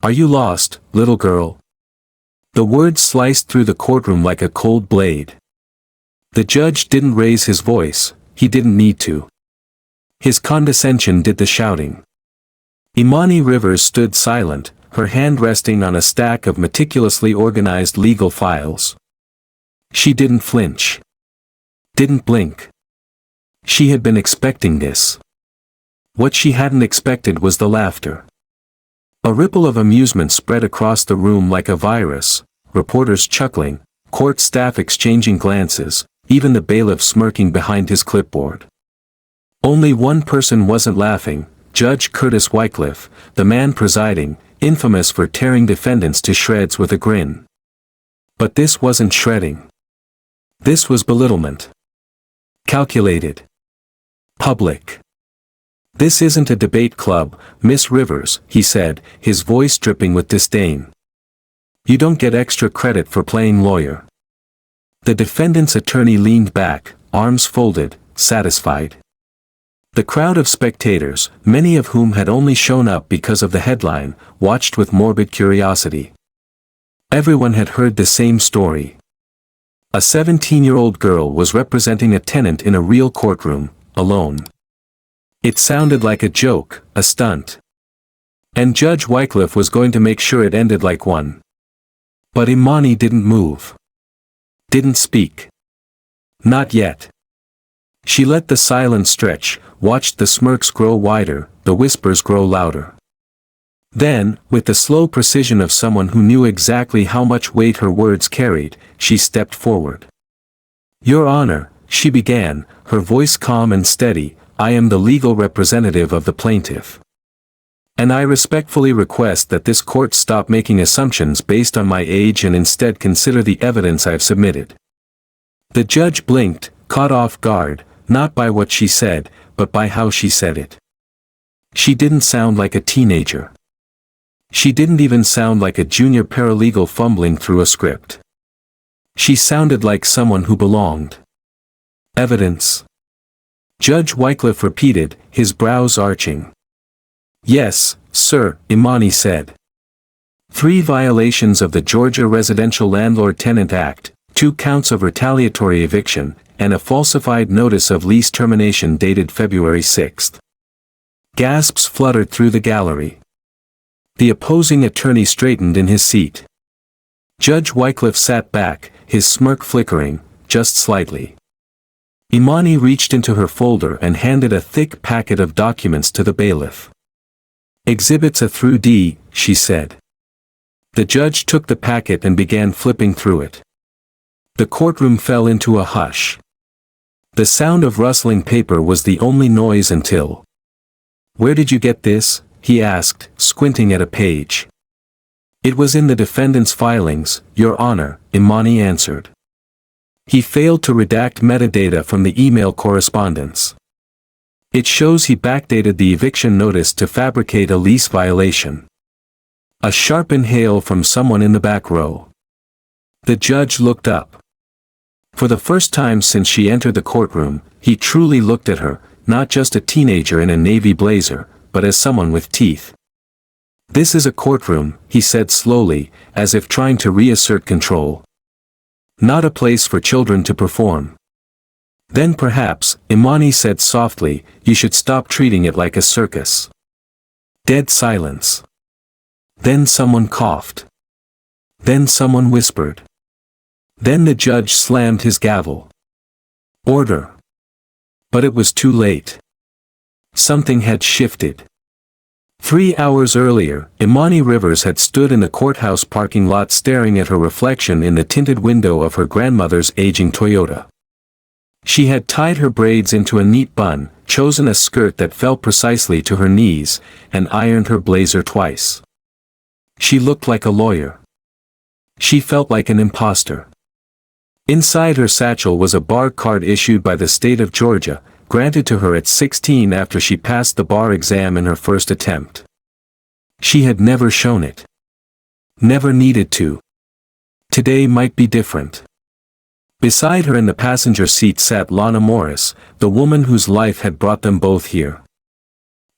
Are you lost, little girl? The words sliced through the courtroom like a cold blade. The judge didn't raise his voice, he didn't need to. His condescension did the shouting. Imani Rivers stood silent, her hand resting on a stack of meticulously organized legal files. She didn't flinch. Didn't blink. She had been expecting this. What she hadn't expected was the laughter. A ripple of amusement spread across the room like a virus, reporters chuckling, court staff exchanging glances, even the bailiff smirking behind his clipboard. Only one person wasn't laughing, Judge Curtis Wycliffe, the man presiding, infamous for tearing defendants to shreds with a grin. But this wasn't shredding. This was belittlement. Calculated. Public. This isn't a debate club, Miss Rivers, he said, his voice dripping with disdain. You don't get extra credit for playing lawyer. The defendant's attorney leaned back, arms folded, satisfied. The crowd of spectators, many of whom had only shown up because of the headline, watched with morbid curiosity. Everyone had heard the same story. A 17-year-old girl was representing a tenant in a real courtroom, alone. It sounded like a joke, a stunt. And Judge Wycliffe was going to make sure it ended like one. But Imani didn't move. Didn't speak. Not yet. She let the silence stretch, watched the smirks grow wider, the whispers grow louder. Then, with the slow precision of someone who knew exactly how much weight her words carried, she stepped forward. Your Honor, she began, her voice calm and steady, I am the legal representative of the plaintiff. And I respectfully request that this court stop making assumptions based on my age and instead consider the evidence I've submitted. The judge blinked, caught off guard, not by what she said, but by how she said it. She didn't sound like a teenager. She didn't even sound like a junior paralegal fumbling through a script. She sounded like someone who belonged. Evidence. Judge Wycliffe repeated, his brows arching. Yes, sir, Imani said. 3 violations of the Georgia Residential Landlord-Tenant Act, 2 counts of retaliatory eviction, and a falsified notice of lease termination dated February 6. Gasps fluttered through the gallery. The opposing attorney straightened in his seat. Judge Wycliffe sat back, his smirk flickering, just slightly. Imani reached into her folder and handed a thick packet of documents to the bailiff. Exhibits A through D, she said. The judge took the packet and began flipping through it. The courtroom fell into a hush. The sound of rustling paper was the only noise until. Where did you get this? He asked, squinting at a page. It was in the defendant's filings, Your Honor, Imani answered. He failed to redact metadata from the email correspondence. It shows he backdated the eviction notice to fabricate a lease violation. A sharp inhale from someone in the back row. The judge looked up. For the first time since she entered the courtroom, he truly looked at her, not just a teenager in a navy blazer, but as someone with teeth. This is a courtroom, he said slowly, as if trying to reassert control. Not a place for children to perform. Then perhaps, Imani said softly, you should stop treating it like a circus. Dead silence. Then someone coughed. Then someone whispered. Then the judge slammed his gavel. Order. But it was too late. Something had shifted. 3 hours earlier, Imani Rivers had stood in the courthouse parking lot staring at her reflection in the tinted window of her grandmother's aging Toyota. She had tied her braids into a neat bun, chosen a skirt that fell precisely to her knees, and ironed her blazer twice. She looked like a lawyer. She felt like an imposter. Inside her satchel was a bar card issued by the state of Georgia, granted to her at 16 after she passed the bar exam in her first attempt. She had never shown it. Never needed to. Today might be different. Beside her in the passenger seat sat Lana Morris, the woman whose life had brought them both here.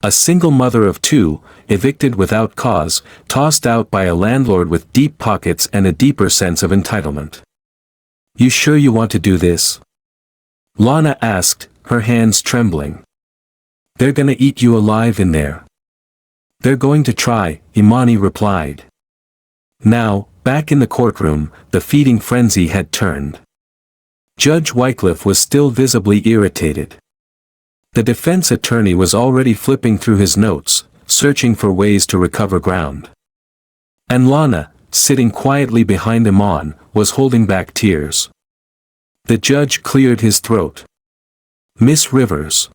A single mother of two, evicted without cause, tossed out by a landlord with deep pockets and a deeper sense of entitlement. "You sure you want to do this?" Lana asked, her hands trembling. "They're gonna eat you alive in there." "They're going to try," Imani replied. Now, back in the courtroom, the feeding frenzy had turned. Judge Wycliffe was still visibly irritated. The defense attorney was already flipping through his notes, searching for ways to recover ground. And Lana, sitting quietly behind Imani, was holding back tears. The judge cleared his throat. "Miss Rivers.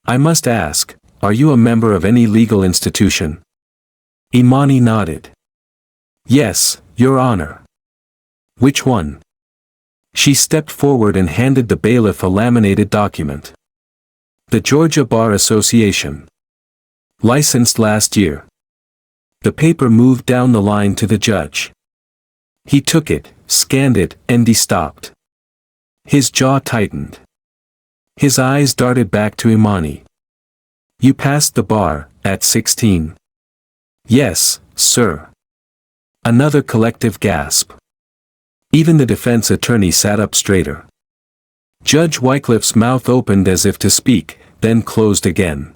I must ask, are you a member of any legal institution?" Imani nodded. "Yes, Your Honor." "Which one?" She stepped forward and handed the bailiff a laminated document. "The Georgia Bar Association. Licensed last year." The paper moved down the line to the judge. He took it, scanned it, and he stopped. His jaw tightened. His eyes darted back to Imani. "You passed the bar, at 16. "Yes, sir." Another collective gasp. Even the defense attorney sat up straighter. Judge Wycliffe's mouth opened as if to speak, then closed again.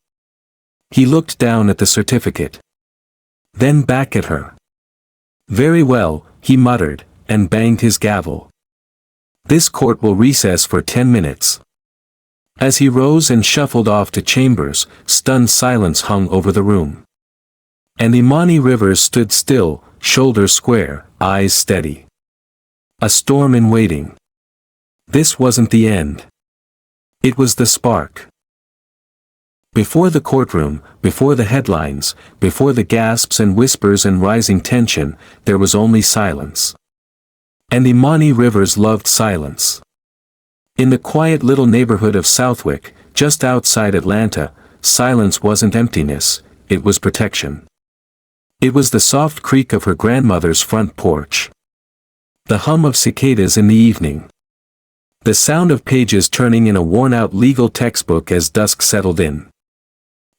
He looked down at the certificate. Then back at her. "Very well," he muttered, and banged his gavel. "This court will recess for 10 minutes. As he rose and shuffled off to chambers, stunned silence hung over the room. And Imani Rivers stood still, shoulders square, eyes steady. A storm in waiting. This wasn't the end. It was the spark. Before the courtroom, before the headlines, before the gasps and whispers and rising tension, there was only silence. And Imani Rivers loved silence. In the quiet little neighborhood of Southwick, just outside Atlanta, silence wasn't emptiness, it was protection. It was the soft creak of her grandmother's front porch. The hum of cicadas in the evening. The sound of pages turning in a worn-out legal textbook as dusk settled in.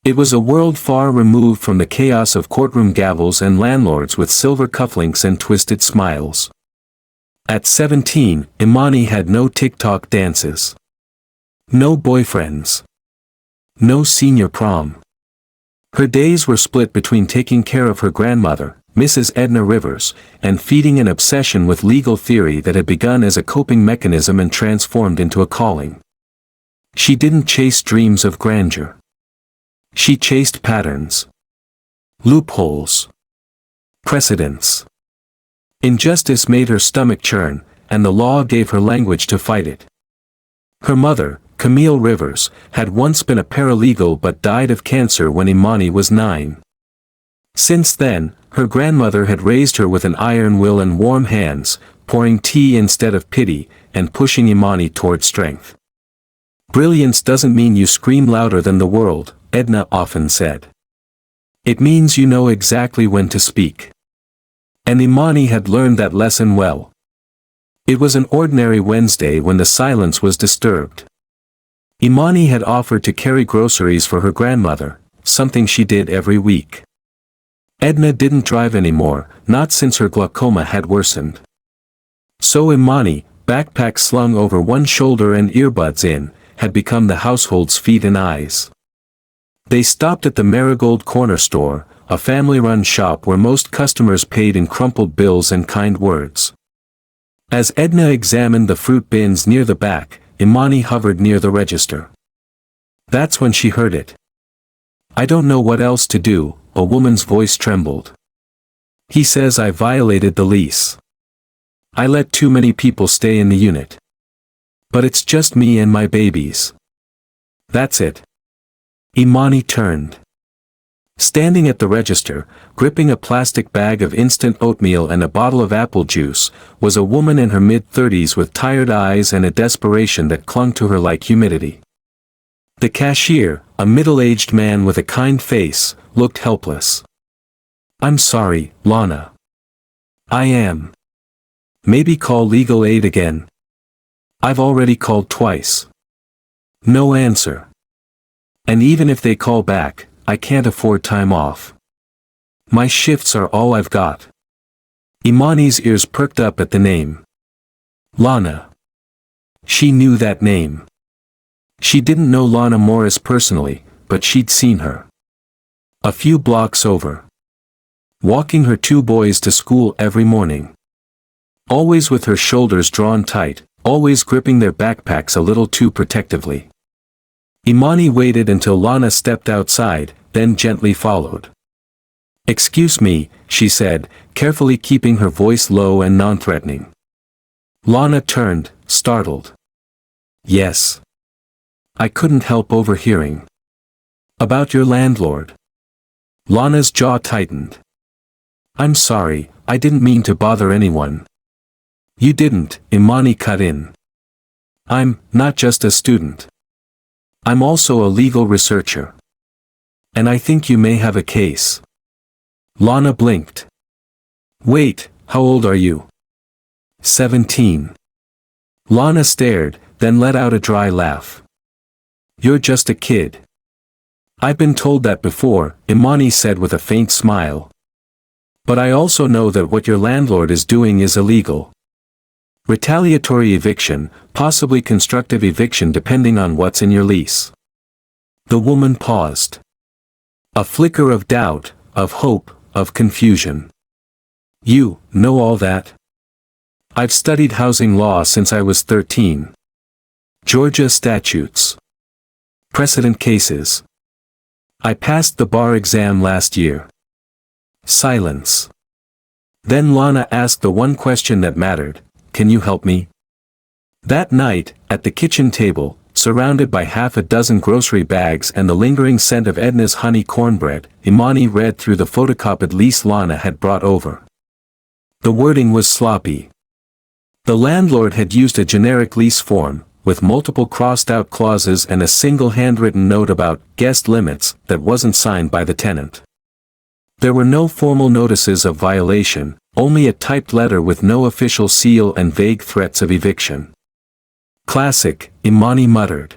It was a world far removed from the chaos of courtroom gavels and landlords with silver cufflinks and twisted smiles. At 17, Imani had no TikTok dances. No boyfriends. No senior prom. Her days were split between taking care of her grandmother, Mrs. Edna Rivers, and feeding an obsession with legal theory that had begun as a coping mechanism and transformed into a calling. She didn't chase dreams of grandeur. She chased patterns. Loopholes. Precedents. Injustice made her stomach churn, and the law gave her language to fight it. Her mother, Camille Rivers, had once been a paralegal but died of cancer when Imani was 9. Since then, her grandmother had raised her with an iron will and warm hands, pouring tea instead of pity, and pushing Imani toward strength. "Brilliance doesn't mean you scream louder than the world," Edna often said. "It means you know exactly when to speak." And Imani had learned that lesson well. It was an ordinary Wednesday when the silence was disturbed. Imani had offered to carry groceries for her grandmother, something she did every week. Edna didn't drive anymore, not since her glaucoma had worsened. So Imani, backpack slung over one shoulder and earbuds in, had become the household's feet and eyes. They stopped at the Marigold Corner Store, a family-run shop where most customers paid in crumpled bills and kind words. As Edna examined the fruit bins near the back, Imani hovered near the register. That's when she heard it. "I don't know what else to do," a woman's voice trembled. "He says I violated the lease. I let too many people stay in the unit. But it's just me and my babies. That's it." Imani turned. Standing at the register, gripping a plastic bag of instant oatmeal and a bottle of apple juice, was a woman in her mid-30s with tired eyes and a desperation that clung to her like humidity. The cashier, a middle-aged man with a kind face, looked helpless. "I'm sorry, Lana. I am. Maybe call legal aid again." "I've already called twice." No answer. "And even if they call back, I can't afford time off. My shifts are all I've got. Imani's ears perked up at the name. Lana. She knew that name. She didn't know Lana Morris personally, but she'd seen her. A few blocks over. Walking her 2 boys to school every morning. Always with her shoulders drawn tight, always gripping their backpacks a little too protectively. Imani waited until Lana stepped outside, then gently followed. "Excuse me," she said, carefully keeping her voice low and non-threatening. Lana turned, startled. "Yes." "I couldn't help overhearing." "About your landlord." Lana's jaw tightened. "I'm sorry, I didn't mean to bother anyone." "You didn't," Imani cut in. "I'm not just a student. I'm also a legal researcher. And I think you may have a case." Lana blinked. "Wait, how old are you?" 17. Lana stared, then let out a dry laugh. "You're just a kid." "I've been told that before," Imani said with a faint smile. "But I also know that what your landlord is doing is illegal. Retaliatory eviction, possibly constructive eviction depending on what's in your lease." The woman paused. A flicker of doubt, of hope, of confusion. "You know all that?" "I've studied housing law since I was 13. Georgia statutes. Precedent cases. I passed the bar exam last year." Silence. Then Lana asked the one question that mattered, "Can you help me?" That night, at the kitchen table, surrounded by half a dozen grocery bags and the lingering scent of Edna's honey cornbread, Imani read through the photocopied lease Lana had brought over. The wording was sloppy. The landlord had used a generic lease form, with multiple crossed-out clauses and a single handwritten note about guest limits that wasn't signed by the tenant. There were no formal notices of violation, only a typed letter with no official seal and vague threats of eviction. "Classic," Imani muttered.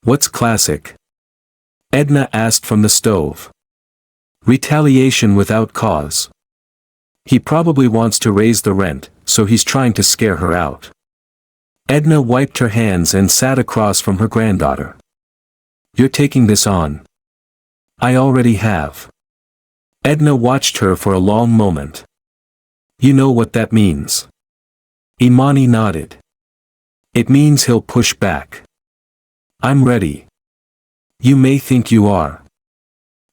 "What's classic?" Edna asked from the stove. "Retaliation without cause. He probably wants to raise the rent, so he's trying to scare her out." Edna wiped her hands and sat across from her granddaughter. "You're taking this on." "I already have." Edna watched her for a long moment. "You know what that means?" Imani nodded. "It means he'll push back." "I'm ready." "You may think you are."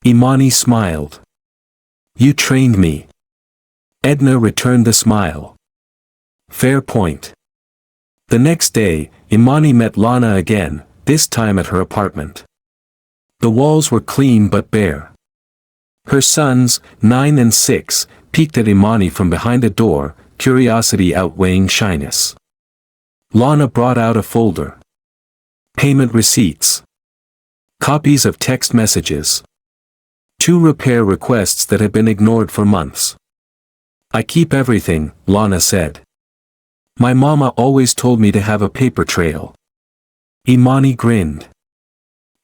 Imani smiled. "You trained me." Edna returned the smile. "Fair point." The next day, Imani met Lana again, this time at her apartment. The walls were clean but bare. Her sons, 9 and 6, peeked at Imani from behind a door, curiosity outweighing shyness. Lana brought out a folder. Payment receipts. Copies of text messages. 2 repair requests that had been ignored for months. "I keep everything," Lana said. "My mama always told me to have a paper trail." Imani grinned.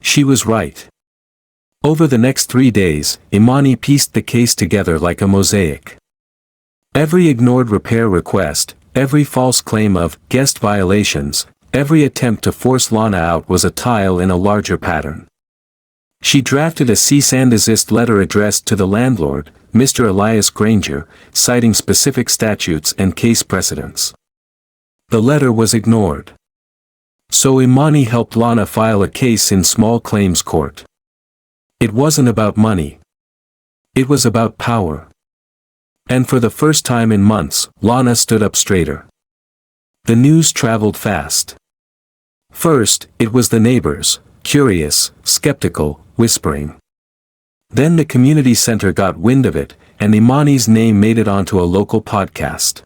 She was right. Over the next 3 days, Imani pieced the case together like a mosaic. Every ignored repair request, every false claim of guest violations, every attempt to force Lana out was a tile in a larger pattern. She drafted a cease and desist letter addressed to the landlord, Mr. Elias Granger, citing specific statutes and case precedents. The letter was ignored. So Imani helped Lana file a case in small claims court. It wasn't about money. It was about power. And for the first time in months, Lana stood up straighter. The news traveled fast. First, it was the neighbors, curious, skeptical, whispering. Then the community center got wind of it, and Imani's name made it onto a local podcast.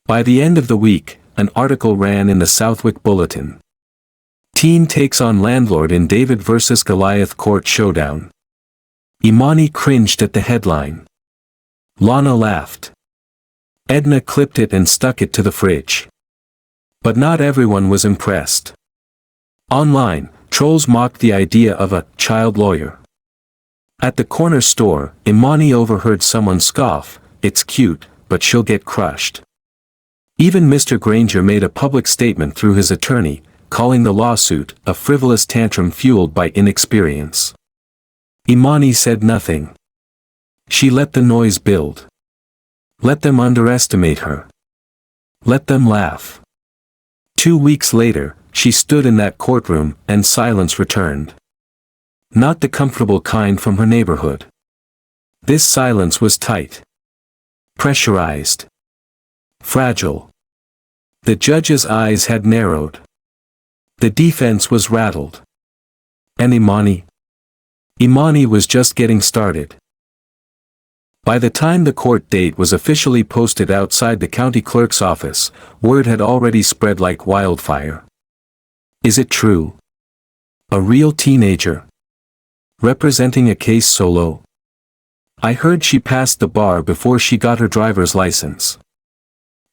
By the end of the week, an article ran in the Southwick Bulletin. Teen takes on landlord in David vs. Goliath court showdown. Imani cringed at the headline. Lana laughed. Edna clipped it and stuck it to the fridge. But not everyone was impressed. Online, trolls mocked the idea of a child lawyer. At the corner store, Imani overheard someone scoff, "It's cute, but she'll get crushed." Even Mr. Granger made a public statement through his attorney, calling the lawsuit a frivolous tantrum fueled by inexperience. Imani said nothing. She let the noise build. Let them underestimate her. Let them laugh. 2 weeks later, she stood in that courtroom, and silence returned. Not the comfortable kind from her neighborhood. This silence was tight. Pressurized. Fragile. The judge's eyes had narrowed. The defense was rattled. And Imani? Imani was just getting started. By the time the court date was officially posted outside the county clerk's office, word had already spread like wildfire. Is it true? A real teenager? Representing a case solo? I heard she passed the bar before she got her driver's license.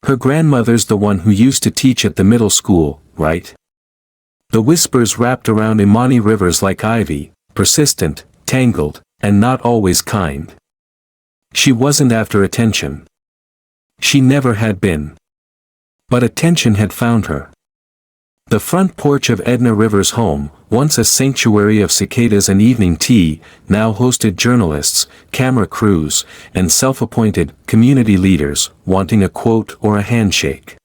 Her grandmother's the one who used to teach at the middle school, right? The whispers wrapped around Imani Rivers like ivy, persistent, tangled, and not always kind. She wasn't after attention. She never had been. But attention had found her. The front porch of Edna Rivers' home, once a sanctuary of cicadas and evening tea, now hosted journalists, camera crews, and self-appointed community leaders wanting a quote or a handshake.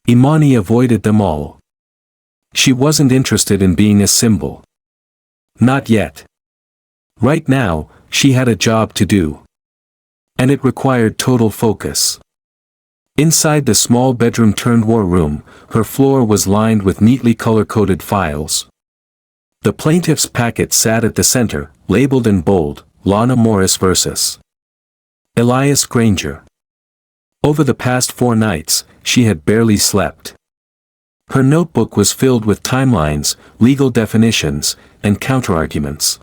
Imani avoided them all. She wasn't interested in being a symbol. Not yet. Right now, she had a job to do. And it required total focus. Inside the small bedroom-turned-war room, her floor was lined with neatly color-coded files. The plaintiff's packet sat at the center, labeled in bold, Lana Morris vs. Elias Granger. Over the past 4 nights, she had barely slept. Her notebook was filled with timelines, legal definitions, and counterarguments.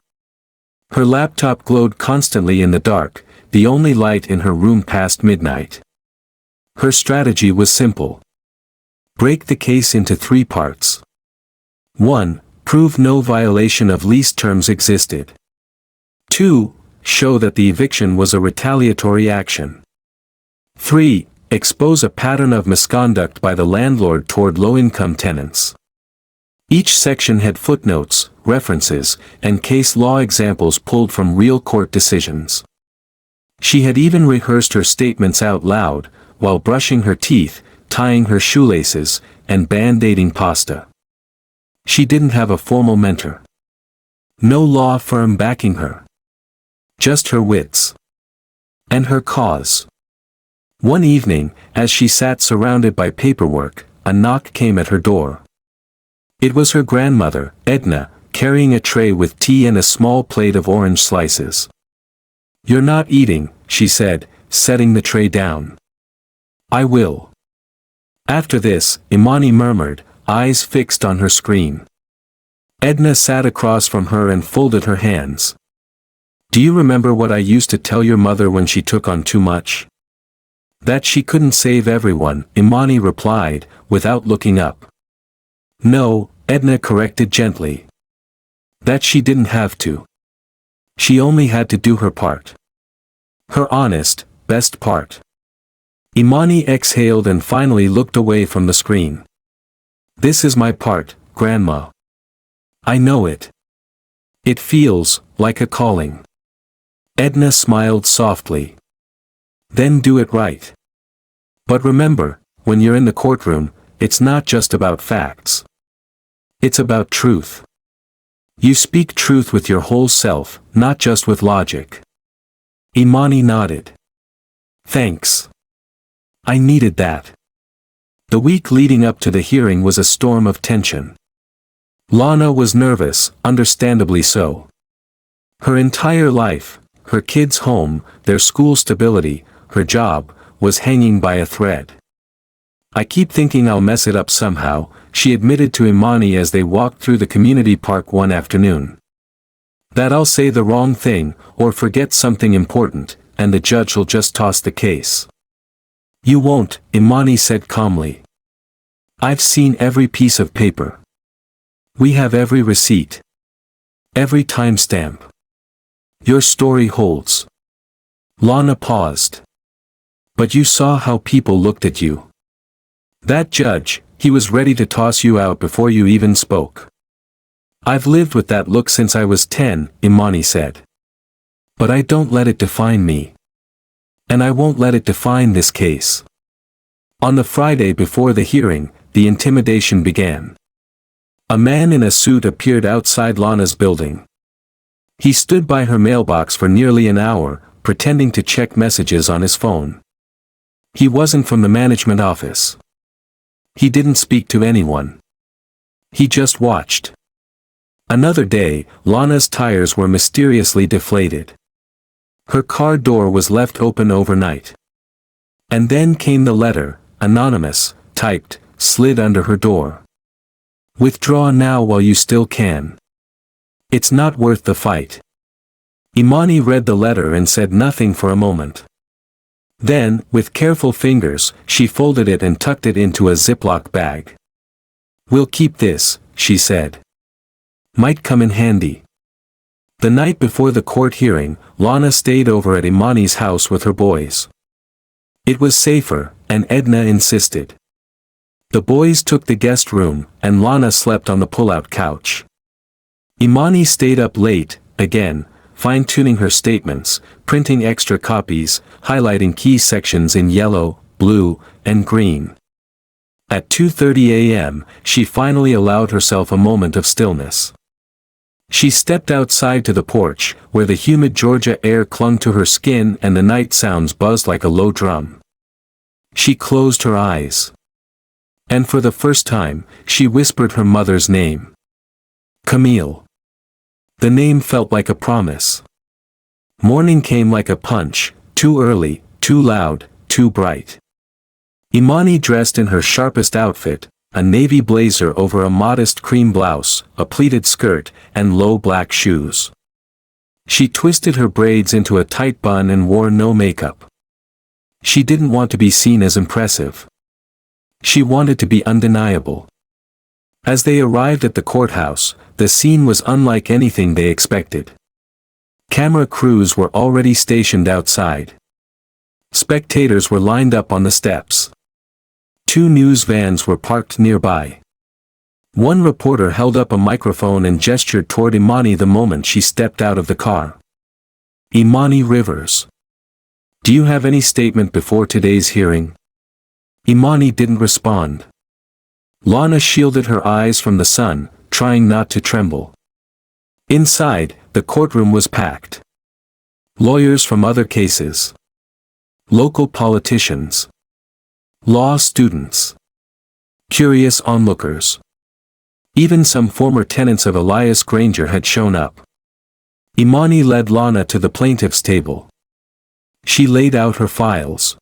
Her laptop glowed constantly in the dark, the only light in her room past midnight. Her strategy was simple. Break the case into 3 parts. 1. Prove no violation of lease terms existed. 2. Show that the eviction was a retaliatory action. 3. Expose a pattern of misconduct by the landlord toward low-income tenants. Each section had footnotes, references, and case law examples pulled from real court decisions. She had even rehearsed her statements out loud, while brushing her teeth, tying her shoelaces, and band-aiding pasta. She didn't have a formal mentor. No law firm backing her. Just her wits. And her cause. One evening, as she sat surrounded by paperwork, a knock came at her door. It was her grandmother, Edna, carrying a tray with tea and a small plate of orange slices. "You're not eating," she said, setting the tray down. "I will." After this, Imani murmured, eyes fixed on her screen. Edna sat across from her and folded her hands. "Do you remember what I used to tell your mother when she took on too much?" "That she couldn't save everyone," Imani replied, without looking up. "No," Edna corrected gently. "That she didn't have to. She only had to do her part. Her honest, best part." Imani exhaled and finally looked away from the screen. "This is my part, Grandma. I know it. It feels like a calling." Edna smiled softly. "Then do it right. But remember, when you're in the courtroom, it's not just about facts. It's about truth. You speak truth with your whole self, not just with logic." Imani nodded. "Thanks. I needed that." The week leading up to the hearing was a storm of tension. Lana was nervous, understandably so. Her entire life, her kids' home, their school stability, her job, was hanging by a thread. "I keep thinking I'll mess it up somehow," she admitted to Imani as they walked through the community park one afternoon. "That I'll say the wrong thing, or forget something important, and the judge will just toss the case." "You won't," Imani said calmly. "I've seen every piece of paper. We have every receipt. Every timestamp. Your story holds. Lana paused. But you saw how people looked at you. That judge, he was ready to toss you out before you even spoke. I've lived with that look since I was 10, Imani said. But I don't let it define me. And I won't let it define this case. On the Friday before the hearing, the intimidation began. A man in a suit appeared outside Lana's building. He stood by her mailbox for nearly an hour, pretending to check messages on his phone. He wasn't from the management office. He didn't speak to anyone. He just watched. Another day, Lana's tires were mysteriously deflated. Her car door was left open overnight. And then came the letter, anonymous, typed, slid under her door. Withdraw now while you still can. It's not worth the fight. Imani read the letter and said nothing for a moment. Then, with careful fingers, she folded it and tucked it into a Ziploc bag. We'll keep this, she said. Might come in handy. The night before the court hearing, Lana stayed over at Imani's house with her boys. It was safer, and Edna insisted. The boys took the guest room, and Lana slept on the pull-out couch. Imani stayed up late, again, fine-tuning her statements, printing extra copies, highlighting key sections in yellow, blue, and green. At 2:30 a.m., she finally allowed herself a moment of stillness. She stepped outside to the porch, where the humid Georgia air clung to her skin and the night sounds buzzed like a low drum. She closed her eyes. And for the first time, she whispered her mother's name. Camille. The name felt like a promise. Morning came like a punch, too early, too loud, too bright. Imani dressed in her sharpest outfit, a navy blazer over a modest cream blouse, a pleated skirt, and low black shoes. She twisted her braids into a tight bun and wore no makeup. She didn't want to be seen as impressive. She wanted to be undeniable. As they arrived at the courthouse, the scene was unlike anything they expected. Camera crews were already stationed outside. Spectators were lined up on the steps. 2 news vans were parked nearby. One reporter held up a microphone and gestured toward Imani the moment she stepped out of the car. Imani Rivers. Do you have any statement before today's hearing? Imani didn't respond. Lana shielded her eyes from the sun, trying not to tremble. Inside, the courtroom was packed. Lawyers from other cases. Local politicians. Law students. Curious onlookers. Even some former tenants of Elias Granger had shown up. Imani led Lana to the plaintiff's table. She laid out her files.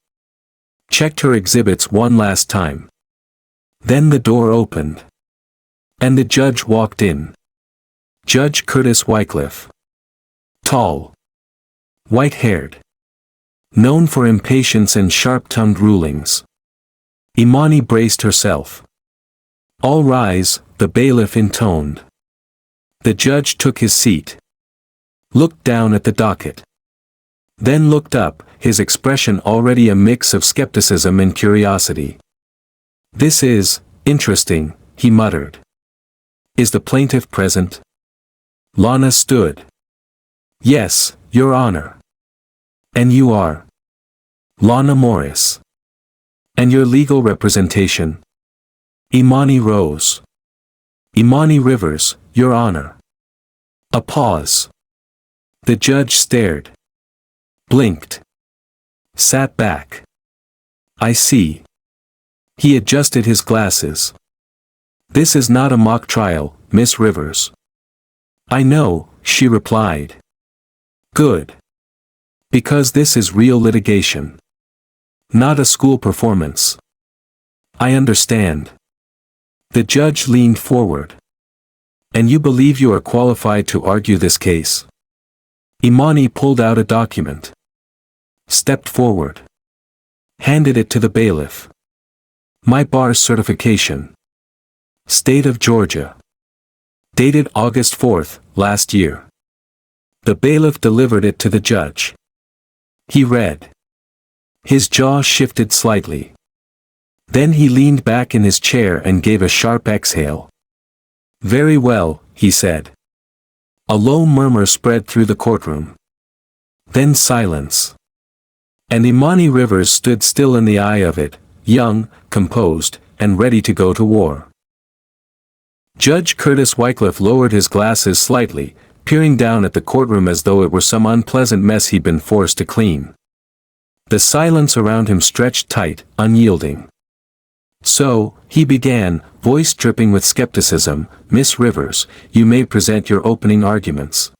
Checked her exhibits one last time. Then the door opened. And the judge walked in. Judge Curtis Wycliffe. Tall. White-haired. Known for impatience and sharp-tongued rulings. Imani braced herself. All rise, the bailiff intoned. The judge took his seat. Looked down at the docket. Then looked up, his expression already a mix of skepticism and curiosity. This is interesting, he muttered. Is the plaintiff present? Lana stood. Yes, Your Honor. And you are? Lana Morris. And your legal representation? Imani rose. Imani Rivers, Your Honor. A pause. The judge stared. Blinked. Sat back. I see. He adjusted his glasses. This is not a mock trial, Miss Rivers. I know, she replied. Good. Because this is real litigation. Not a school performance. I understand. The judge leaned forward. And you believe you are qualified to argue this case? Imani pulled out a document. Stepped forward. Handed it to the bailiff. My bar certification. State of Georgia. Dated August 4th, last year. The bailiff delivered it to the judge. He read. His jaw shifted slightly. Then he leaned back in his chair and gave a sharp exhale. "Very well," he said. A low murmur spread through the courtroom. Then silence. And Imani Rivers stood still in the eye of it, young, composed, and ready to go to war. Judge Curtis Wycliffe lowered his glasses slightly, peering down at the courtroom as though it were some unpleasant mess he'd been forced to clean. The silence around him stretched tight, unyielding. "So," he began, voice dripping with skepticism, "Miss Rivers, you may present your opening arguments."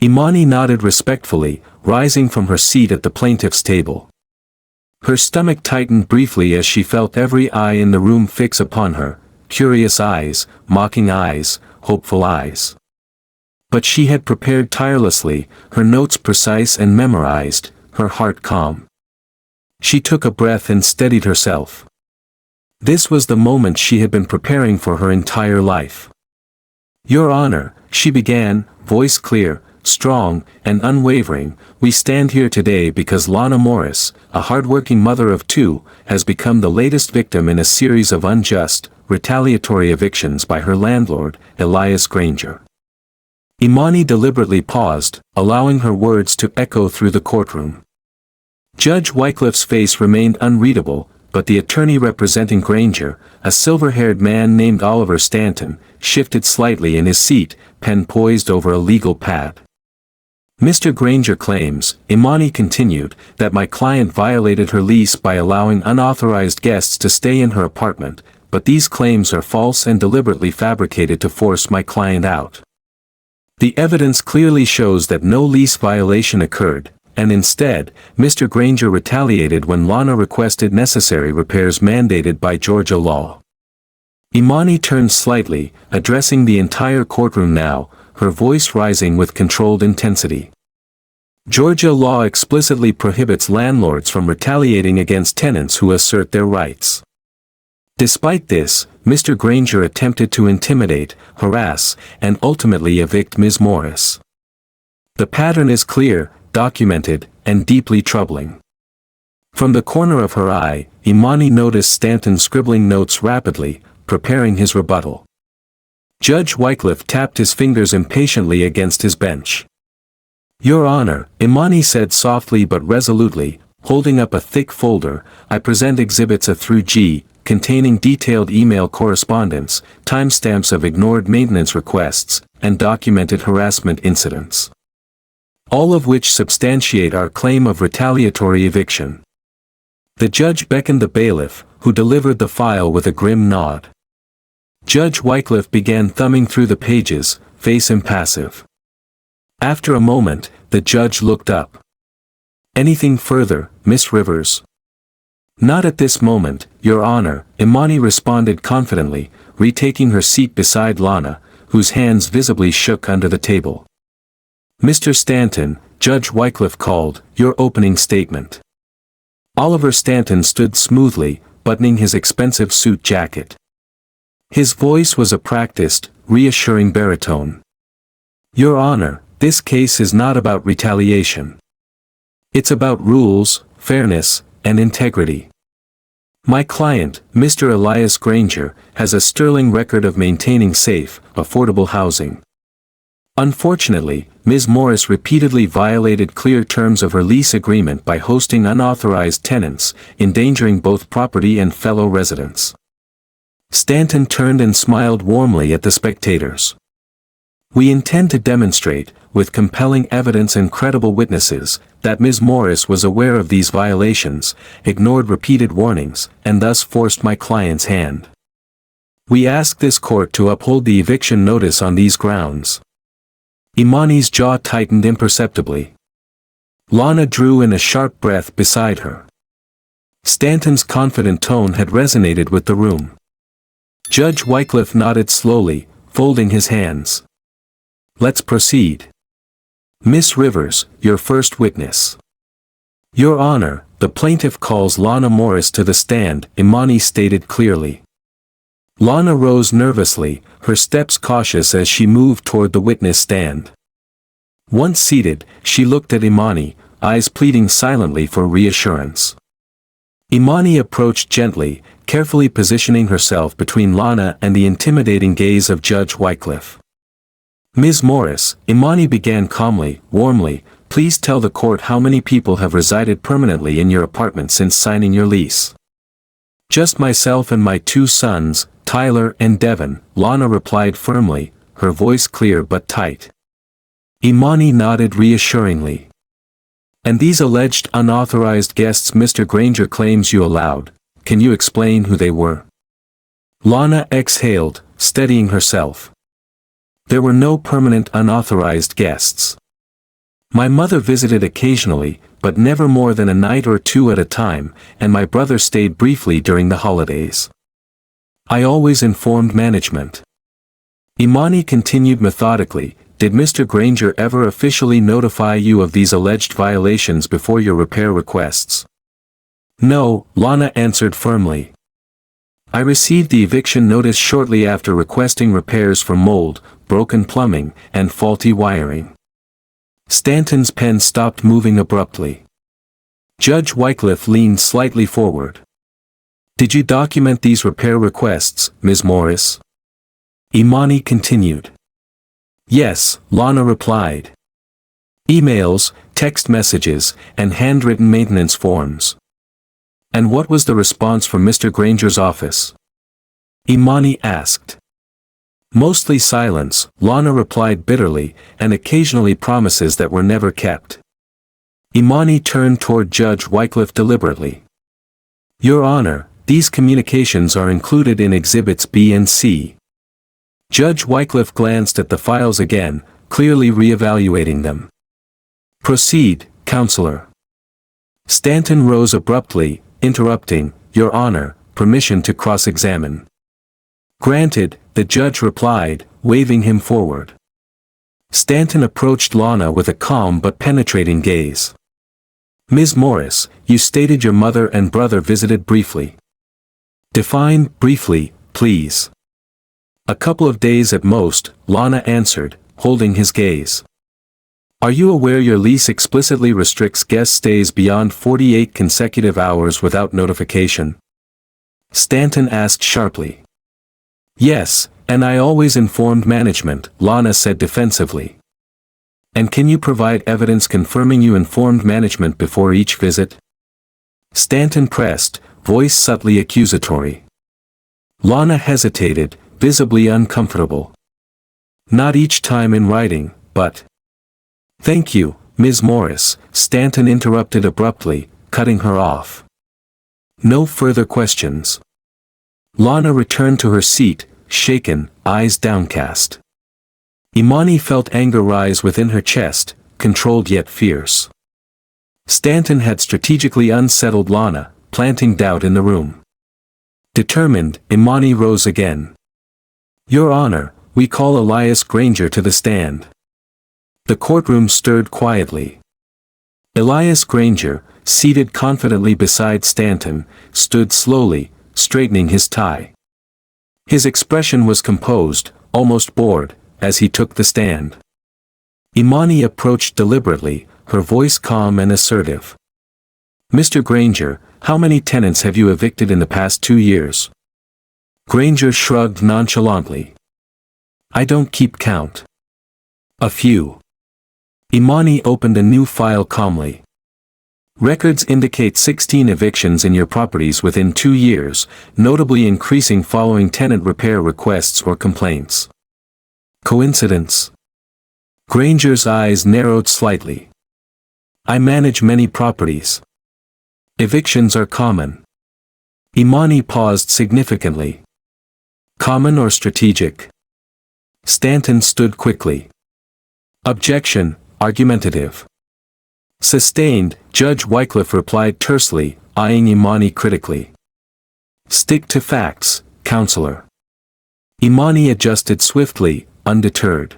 Imani nodded respectfully, rising from her seat at the plaintiff's table. Her stomach tightened briefly as she felt every eye in the room fix upon her, curious eyes, mocking eyes, hopeful eyes. But she had prepared tirelessly, her notes precise and memorized, her heart calm. She took a breath and steadied herself. This was the moment she had been preparing for her entire life. "Your Honor," she began, voice clear, strong, and unwavering, "we stand here today because Lana Morris, a hardworking mother of two, has become the latest victim in a series of unjust, retaliatory evictions by her landlord, Elias Granger." Imani deliberately paused, allowing her words to echo through the courtroom. Judge Wycliffe's face remained unreadable, but the attorney representing Granger, a silver-haired man named Oliver Stanton, shifted slightly in his seat, pen poised over a legal pad. "Mr. Granger claims," Imani continued, "that my client violated her lease by allowing unauthorized guests to stay in her apartment, but these claims are false and deliberately fabricated to force my client out. The evidence clearly shows that no lease violation occurred, and instead, Mr. Granger retaliated when Lana requested necessary repairs mandated by Georgia law." Imani turned slightly, addressing the entire courtroom now, her voice rising with controlled intensity. "Georgia law explicitly prohibits landlords from retaliating against tenants who assert their rights. Despite this, Mr. Granger attempted to intimidate, harass, and ultimately evict Ms. Morris. The pattern is clear, documented, and deeply troubling." From the corner of her eye, Imani noticed Stanton scribbling notes rapidly, preparing his rebuttal. Judge Wycliffe tapped his fingers impatiently against his bench. "Your Honor," Imani said softly but resolutely, holding up a thick folder, "I present Exhibits A through G, containing detailed email correspondence, timestamps of ignored maintenance requests, and documented harassment incidents. All of which substantiate our claim of retaliatory eviction." The judge beckoned the bailiff, who delivered the file with a grim nod. Judge Wycliffe began thumbing through the pages, face impassive. After a moment, the judge looked up. "Anything further, Miss Rivers?" "Not at this moment, Your Honor," Imani responded confidently, retaking her seat beside Lana, whose hands visibly shook under the table. "Mr. Stanton," Judge Wycliffe called, "your opening statement." Oliver Stanton stood smoothly, buttoning his expensive suit jacket. His voice was a practiced, reassuring baritone. "Your Honor, this case is not about retaliation. It's about rules, fairness, and integrity. My client, Mr. Elias Granger, has a sterling record of maintaining safe, affordable housing. Unfortunately, Ms. Morris repeatedly violated clear terms of her lease agreement by hosting unauthorized tenants, endangering both property and fellow residents." Stanton turned and smiled warmly at the spectators. "We intend to demonstrate, with compelling evidence and credible witnesses, that Ms. Morris was aware of these violations, ignored repeated warnings, and thus forced my client's hand. We ask this court to uphold the eviction notice on these grounds." Imani's jaw tightened imperceptibly. Lana drew in a sharp breath beside her. Stanton's confident tone had resonated with the room. Judge Wycliffe nodded slowly, folding his hands. "Let's proceed. Miss Rivers, your first witness." "Your Honor, the plaintiff calls Lana Morris to the stand," Imani stated clearly. Lana rose nervously, her steps cautious as she moved toward the witness stand. Once seated, she looked at Imani, eyes pleading silently for reassurance. Imani approached gently, carefully positioning herself between Lana and the intimidating gaze of Judge Wycliffe. "Ms. Morris," Imani began calmly, warmly, "please tell the court how many people have resided permanently in your apartment since signing your lease." "Just myself and my 2 sons, Tyler and Devon," Lana replied firmly, her voice clear but tight. Imani nodded reassuringly. "And these alleged unauthorized guests Mr. Granger claims you allowed, can you explain who they were?" Lana exhaled, steadying herself. "There were no permanent unauthorized guests. My mother visited occasionally, but never more than a night or 2 at a time, and my brother stayed briefly during the holidays. I always informed management." Imani continued methodically, "Did Mr. Granger ever officially notify you of these alleged violations before your repair requests?" "No," Lana answered firmly. "I received the eviction notice shortly after requesting repairs for mold, broken plumbing, and faulty wiring." Stanton's pen stopped moving abruptly. Judge Wycliffe leaned slightly forward. "Did you document these repair requests, Ms. Morris?" Imani continued. "Yes," Lana replied. "Emails, text messages, and handwritten maintenance forms." "And what was the response from Mr. Granger's office?" Imani asked. "Mostly silence," Lana replied bitterly, "and occasionally promises that were never kept." Imani turned toward Judge Wycliffe deliberately. "Your Honor, these communications are included in Exhibits B and C." Judge Wycliffe glanced at the files again, clearly re-evaluating them. "Proceed, Counselor." Stanton rose abruptly, interrupting, "Your Honor, permission to cross-examine." "Granted," the judge replied, waving him forward. Stanton approached Lana with a calm but penetrating gaze. "Ms. Morris, you stated your mother and brother visited briefly. Define briefly, please." "A couple of days at most," Lana answered, holding his gaze. "Are you aware your lease explicitly restricts guest stays beyond 48 consecutive hours without notification?" Stanton asked sharply. "Yes, and I always informed management," Lana said defensively. "And can you provide evidence confirming you informed management before each visit?" Stanton pressed, voice subtly accusatory. Lana hesitated, visibly uncomfortable. "Not each time in writing, but—" "Thank you, Ms. Morris," Stanton interrupted abruptly, cutting her off. "No further questions." Lana returned to her seat, shaken, eyes downcast. Imani felt anger rise within her chest, controlled yet fierce. Stanton had strategically unsettled Lana, planting doubt in the room. Determined, Imani rose again. "Your Honor, we call Elias Granger to the stand." The courtroom stirred quietly. Elias Granger, seated confidently beside Stanton, stood slowly, straightening his tie. His expression was composed, almost bored, as he took the stand. Imani approached deliberately, her voice calm and assertive. "Mr. Granger, how many tenants have you evicted in the past 2 years?" Granger shrugged nonchalantly. "I don't keep count." "A few." Imani opened a new file calmly. "Records indicate 16 evictions in your properties within 2 years, notably increasing following tenant repair requests or complaints. Coincidence?" Granger's eyes narrowed slightly. "I manage many properties. Evictions are common." Imani paused significantly. "Common or strategic?" Stanton stood quickly. "Objection, argumentative." "Sustained," Judge Wycliffe replied tersely, eyeing Imani critically. "Stick to facts, Counselor." Imani adjusted swiftly, undeterred.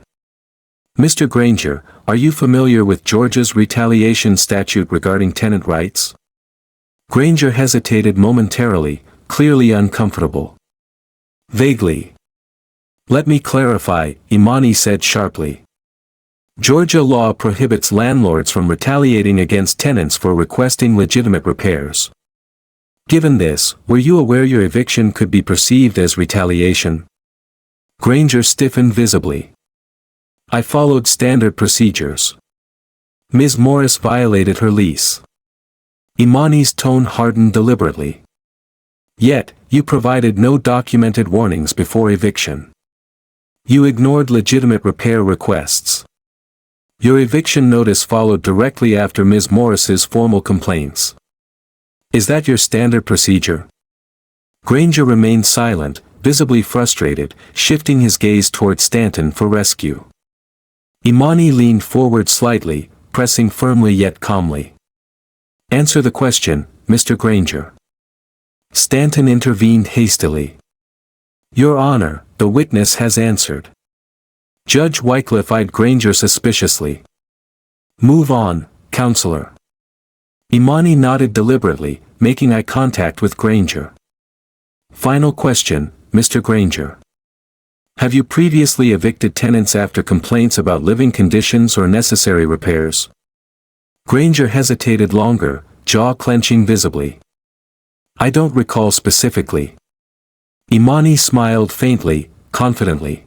"Mr. Granger, are you familiar with Georgia's retaliation statute regarding tenant rights?" Granger hesitated momentarily, clearly uncomfortable. "Vaguely." "Let me clarify," Imani said sharply. Georgia law prohibits landlords from retaliating against tenants for requesting legitimate repairs. Given this, were you aware your eviction could be perceived as retaliation? Granger stiffened visibly. I followed standard procedures. Ms. Morris violated her lease. Imani's tone hardened deliberately. Yet, you provided no documented warnings before eviction. You ignored legitimate repair requests. Your eviction notice followed directly after Ms. Morris's formal complaints. Is that your standard procedure? Granger remained silent, visibly frustrated, shifting his gaze toward Stanton for rescue. Imani leaned forward slightly, pressing firmly yet calmly. Answer the question, Mr. Granger. Stanton intervened hastily. Your Honor, the witness has answered. Judge Wycliffe eyed Granger suspiciously. Move on, counselor. Imani nodded deliberately, making eye contact with Granger. Final question, Mr. Granger. Have you previously evicted tenants after complaints about living conditions or necessary repairs? Granger hesitated longer, jaw clenching visibly. I don't recall specifically. Imani smiled faintly, confidently.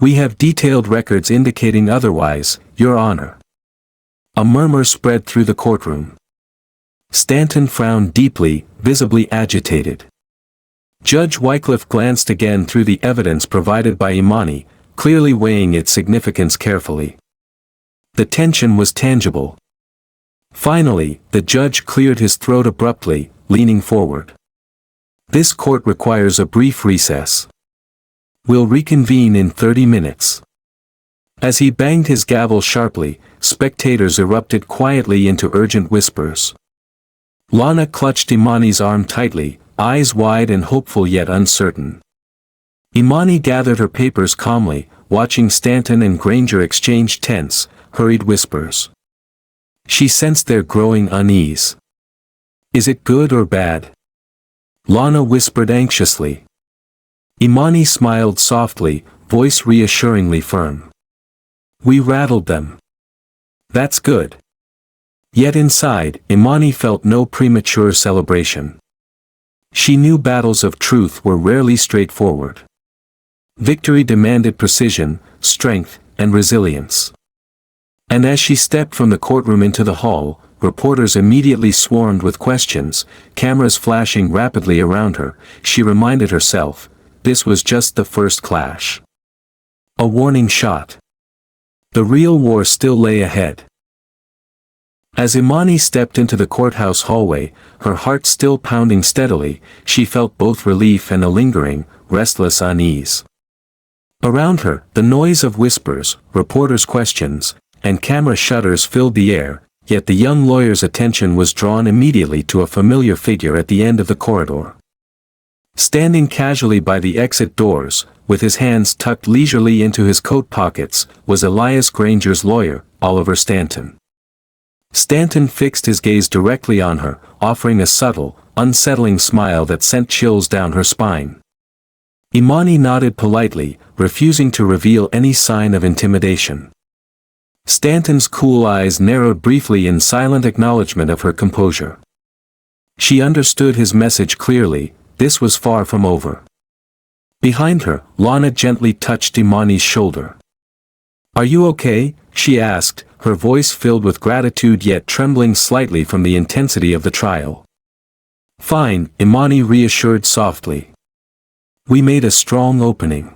We have detailed records indicating otherwise, Your Honor. A murmur spread through the courtroom. Stanton frowned deeply, visibly agitated. Judge Wycliffe glanced again through the evidence provided by Imani, clearly weighing its significance carefully. The tension was tangible. Finally, the judge cleared his throat abruptly, leaning forward. This court requires a brief recess. We'll reconvene in 30 minutes. As he banged his gavel sharply, spectators erupted quietly into urgent whispers. Lana clutched Imani's arm tightly, eyes wide and hopeful yet uncertain. Imani gathered her papers calmly, watching Stanton and Granger exchange tense, hurried whispers. She sensed their growing unease. Is it good or bad? Lana whispered anxiously. Imani smiled softly, voice reassuringly firm. We rattled them. That's good. Yet inside, Imani felt no premature celebration. She knew battles of truth were rarely straightforward. Victory demanded precision, strength, and resilience. And as she stepped from the courtroom into the hall, reporters immediately swarmed with questions, cameras flashing rapidly around her. She reminded herself, this was just the first clash. A warning shot. The real war still lay ahead. As Imani stepped into the courthouse hallway, her heart still pounding steadily, she felt both relief and a lingering, restless unease. Around her, the noise of whispers, reporters' questions, and camera shutters filled the air, yet the young lawyer's attention was drawn immediately to a familiar figure at the end of the corridor. Standing casually by the exit doors, with his hands tucked leisurely into his coat pockets, was Elias Granger's lawyer, Oliver Stanton. Stanton fixed his gaze directly on her, offering a subtle, unsettling smile that sent chills down her spine. Imani nodded politely, refusing to reveal any sign of intimidation. Stanton's cool eyes narrowed briefly in silent acknowledgement of her composure. She understood his message clearly, this was far from over. Behind her, Lana gently touched Imani's shoulder. Are you okay? She asked, her voice filled with gratitude yet trembling slightly from the intensity of the trial. Fine, Imani reassured softly. We made a strong opening.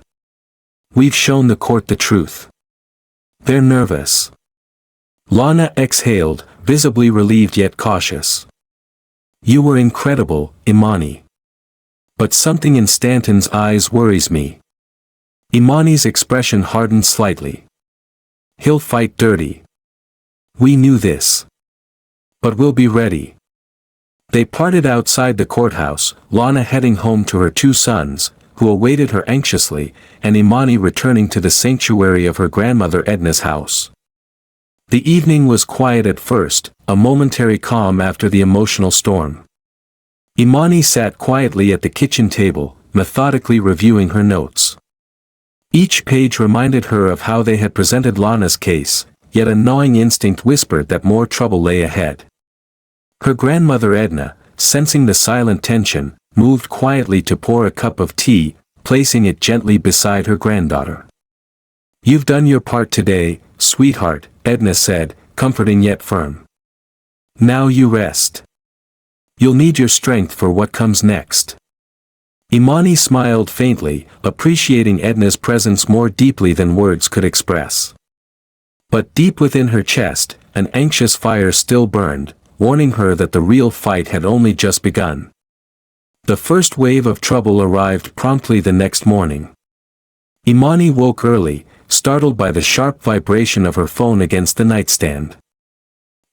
We've shown the court the truth. They're nervous. Lana exhaled, visibly relieved yet cautious. You were incredible, Imani. But something in Stanton's eyes worries me. Imani's expression hardened slightly. He'll fight dirty. We knew this. But we'll be ready. They parted outside the courthouse, Lana heading home to her two sons, who awaited her anxiously, and Imani returning to the sanctuary of her grandmother Edna's house. The evening was quiet at first, a momentary calm after the emotional storm. Imani sat quietly at the kitchen table, methodically reviewing her notes. Each page reminded her of how they had presented Lana's case, yet a gnawing instinct whispered that more trouble lay ahead. Her grandmother Edna, sensing the silent tension, moved quietly to pour a cup of tea, placing it gently beside her granddaughter. "You've done your part today, sweetheart," Edna said, comforting yet firm. "Now you rest. You'll need your strength for what comes next." Imani smiled faintly, appreciating Edna's presence more deeply than words could express. But deep within her chest, an anxious fire still burned, warning her that the real fight had only just begun. The first wave of trouble arrived promptly the next morning. Imani woke early, startled by the sharp vibration of her phone against the nightstand.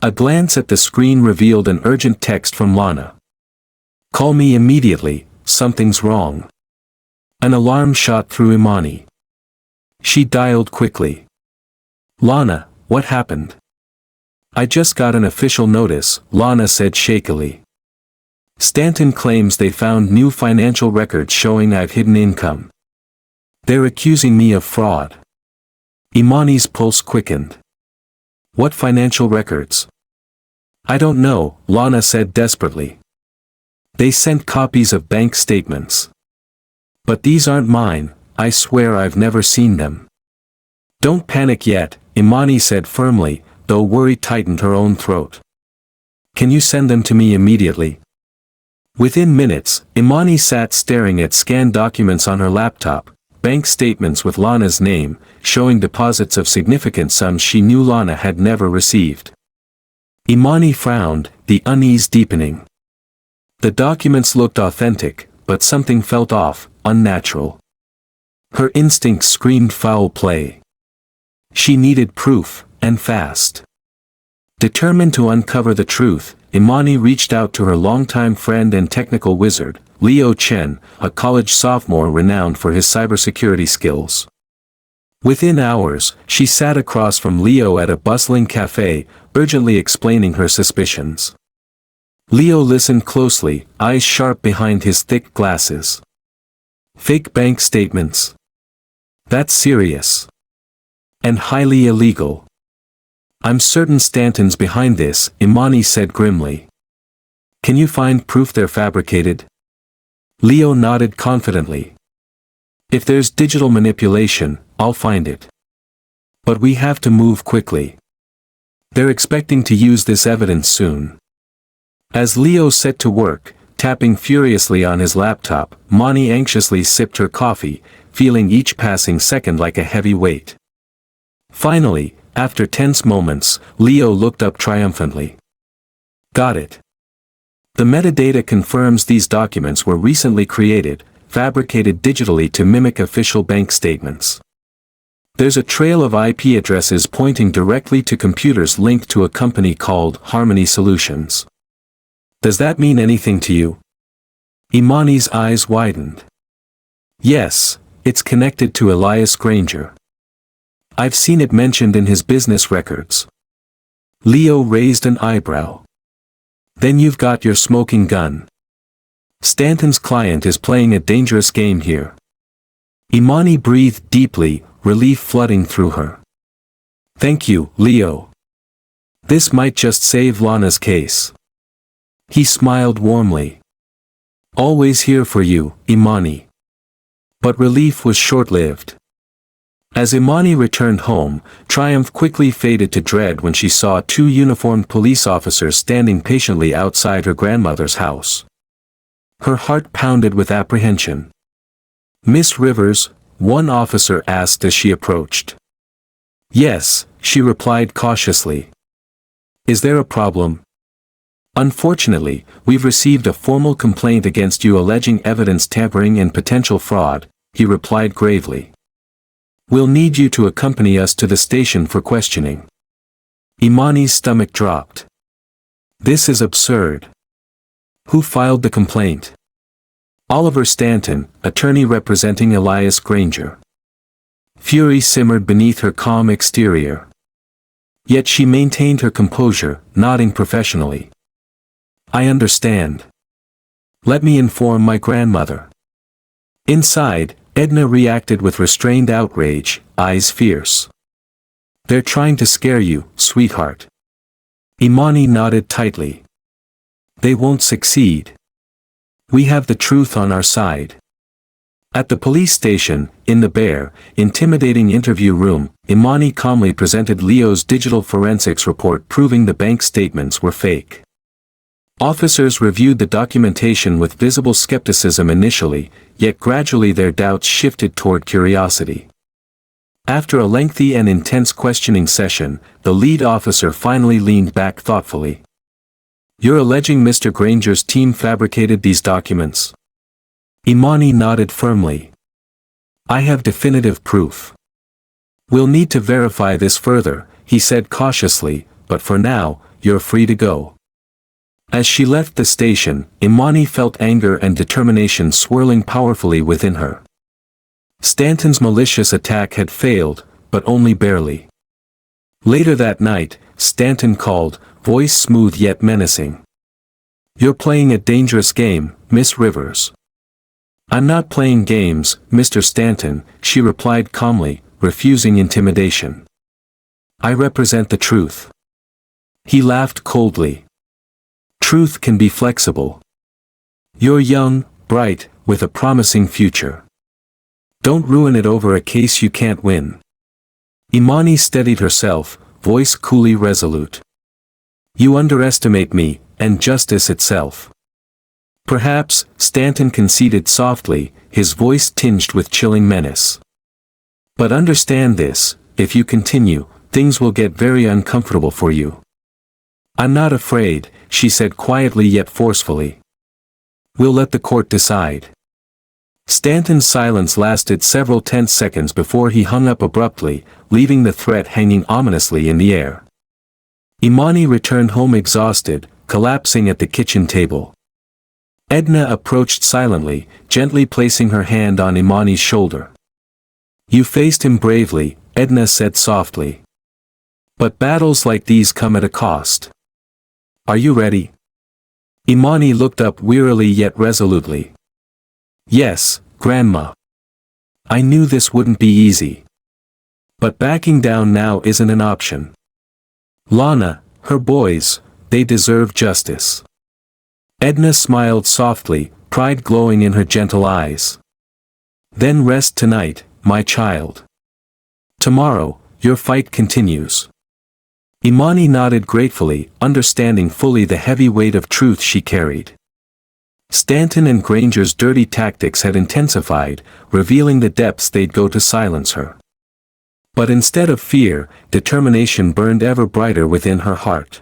A glance at the screen revealed an urgent text from Lana. "Call me immediately, something's wrong." An alarm shot through Imani. She dialed quickly. "Lana, what happened?" "I just got an official notice," Lana said shakily. "Stanton claims they found new financial records showing I've hidden income. They're accusing me of fraud." Imani's pulse quickened. "What financial records?" "I don't know," Lana said desperately. "They sent copies of bank statements. But these aren't mine, I swear I've never seen them." "Don't panic yet," Imani said firmly, though worry tightened her own throat. "Can you send them to me immediately?" Within minutes, Imani sat staring at scanned documents on her laptop, bank statements with Lana's name, showing deposits of significant sums she knew Lana had never received. Imani frowned, the unease deepening. The documents looked authentic, but something felt off, unnatural. Her instincts screamed foul play. She needed proof, and fast. Determined to uncover the truth, Imani reached out to her longtime friend and technical wizard, Leo Chen, a college sophomore renowned for his cybersecurity skills. Within hours, she sat across from Leo at a bustling cafe, urgently explaining her suspicions. Leo listened closely, eyes sharp behind his thick glasses. "Fake bank statements? That's serious. And highly illegal." "I'm certain Stanton's behind this," Imani said grimly. "Can you find proof they're fabricated?" Leo nodded confidently. "If there's digital manipulation, I'll find it. But we have to move quickly. They're expecting to use this evidence soon." As Leo set to work, tapping furiously on his laptop, Imani anxiously sipped her coffee, feeling each passing second like a heavy weight. Finally, after tense moments, Leo looked up triumphantly. "Got it. The metadata confirms these documents were recently created, fabricated digitally to mimic official bank statements. There's a trail of IP addresses pointing directly to computers linked to a company called Harmony Solutions. Does that mean anything to you?" Imani's eyes widened. "Yes, it's connected to Elias Granger. I've seen it mentioned in his business records." Leo raised an eyebrow. "Then you've got your smoking gun. Stanton's client is playing a dangerous game here." Imani breathed deeply, relief flooding through her. "Thank you, Leo. This might just save Lana's case." He smiled warmly. "Always here for you, Imani." But relief was short-lived. As Imani returned home, triumph quickly faded to dread when she saw two uniformed police officers standing patiently outside her grandmother's house. Her heart pounded with apprehension. "Miss Rivers?" one officer asked as she approached. "Yes," she replied cautiously. "Is there a problem?" "Unfortunately, we've received a formal complaint against you alleging evidence tampering and potential fraud," he replied gravely. "We'll need you to accompany us to the station for questioning." Imani's stomach dropped. This is absurd. Who filed the complaint? Oliver Stanton, attorney representing Elias Granger. Fury simmered beneath her calm exterior. Yet she maintained her composure, nodding professionally. "I understand. Let me inform my grandmother." Inside, Edna reacted with restrained outrage, eyes fierce. "They're trying to scare you, sweetheart." Imani nodded tightly. "They won't succeed. We have the truth on our side." At the police station, in the bare, intimidating interview room, Imani calmly presented Leo's digital forensics report proving the bank statements were fake. Officers reviewed the documentation with visible skepticism initially, yet gradually their doubts shifted toward curiosity. After a lengthy and intense questioning session, the lead officer finally leaned back thoughtfully. "You're alleging Mr. Granger's team fabricated these documents?" Imani nodded firmly. "I have definitive proof. We'll need to verify this further," he said cautiously, "but for now, you're free to go." As she left the station, Imani felt anger and determination swirling powerfully within her. Stanton's malicious attack had failed, but only barely. Later that night, Stanton called, voice smooth yet menacing. "You're playing a dangerous game, Miss Rivers." "I'm not playing games, Mr. Stanton," she replied calmly, refusing intimidation. "I represent the truth." He laughed coldly. "Truth can be flexible. You're young, bright, with a promising future. Don't ruin it over a case you can't win." Imani steadied herself, voice coolly resolute. "You underestimate me, and justice itself." "Perhaps," Stanton conceded softly, his voice tinged with chilling menace. "But understand this, if you continue, things will get very uncomfortable for you." "I'm not afraid," she said quietly yet forcefully. "We'll let the court decide." Stanton's silence lasted several tense seconds before he hung up abruptly, leaving the threat hanging ominously in the air. Imani returned home exhausted, collapsing at the kitchen table. Edna approached silently, gently placing her hand on Imani's shoulder. "You faced him bravely," Edna said softly. "But battles like these come at a cost. Are you ready?" Imani looked up wearily yet resolutely. "Yes, Grandma. I knew this wouldn't be easy. But backing down now isn't an option. Lana, her boys, they deserve justice." Edna smiled softly, pride glowing in her gentle eyes. "Then rest tonight, my child. Tomorrow, your fight continues." Imani nodded gratefully, understanding fully the heavy weight of truth she carried. Stanton and Granger's dirty tactics had intensified, revealing the depths they'd go to silence her. But instead of fear, determination burned ever brighter within her heart.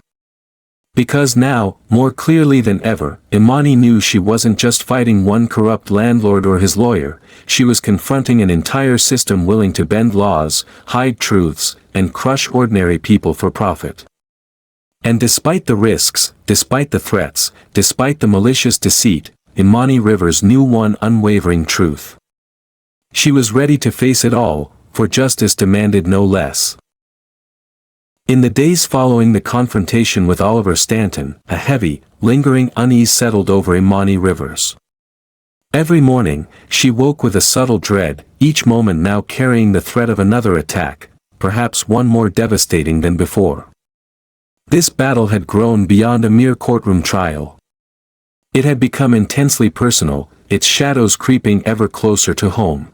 Because now, more clearly than ever, Imani knew she wasn't just fighting one corrupt landlord or his lawyer, she was confronting an entire system willing to bend laws, hide truths, and crush ordinary people for profit. And despite the risks, despite the threats, despite the malicious deceit, Imani Rivers knew one unwavering truth. She was ready to face it all, for justice demanded no less. In the days following the confrontation with Oliver Stanton, a heavy, lingering unease settled over Imani Rivers. Every morning, she woke with a subtle dread, each moment now carrying the threat of another attack, perhaps one more devastating than before. This battle had grown beyond a mere courtroom trial. It had become intensely personal, its shadows creeping ever closer to home.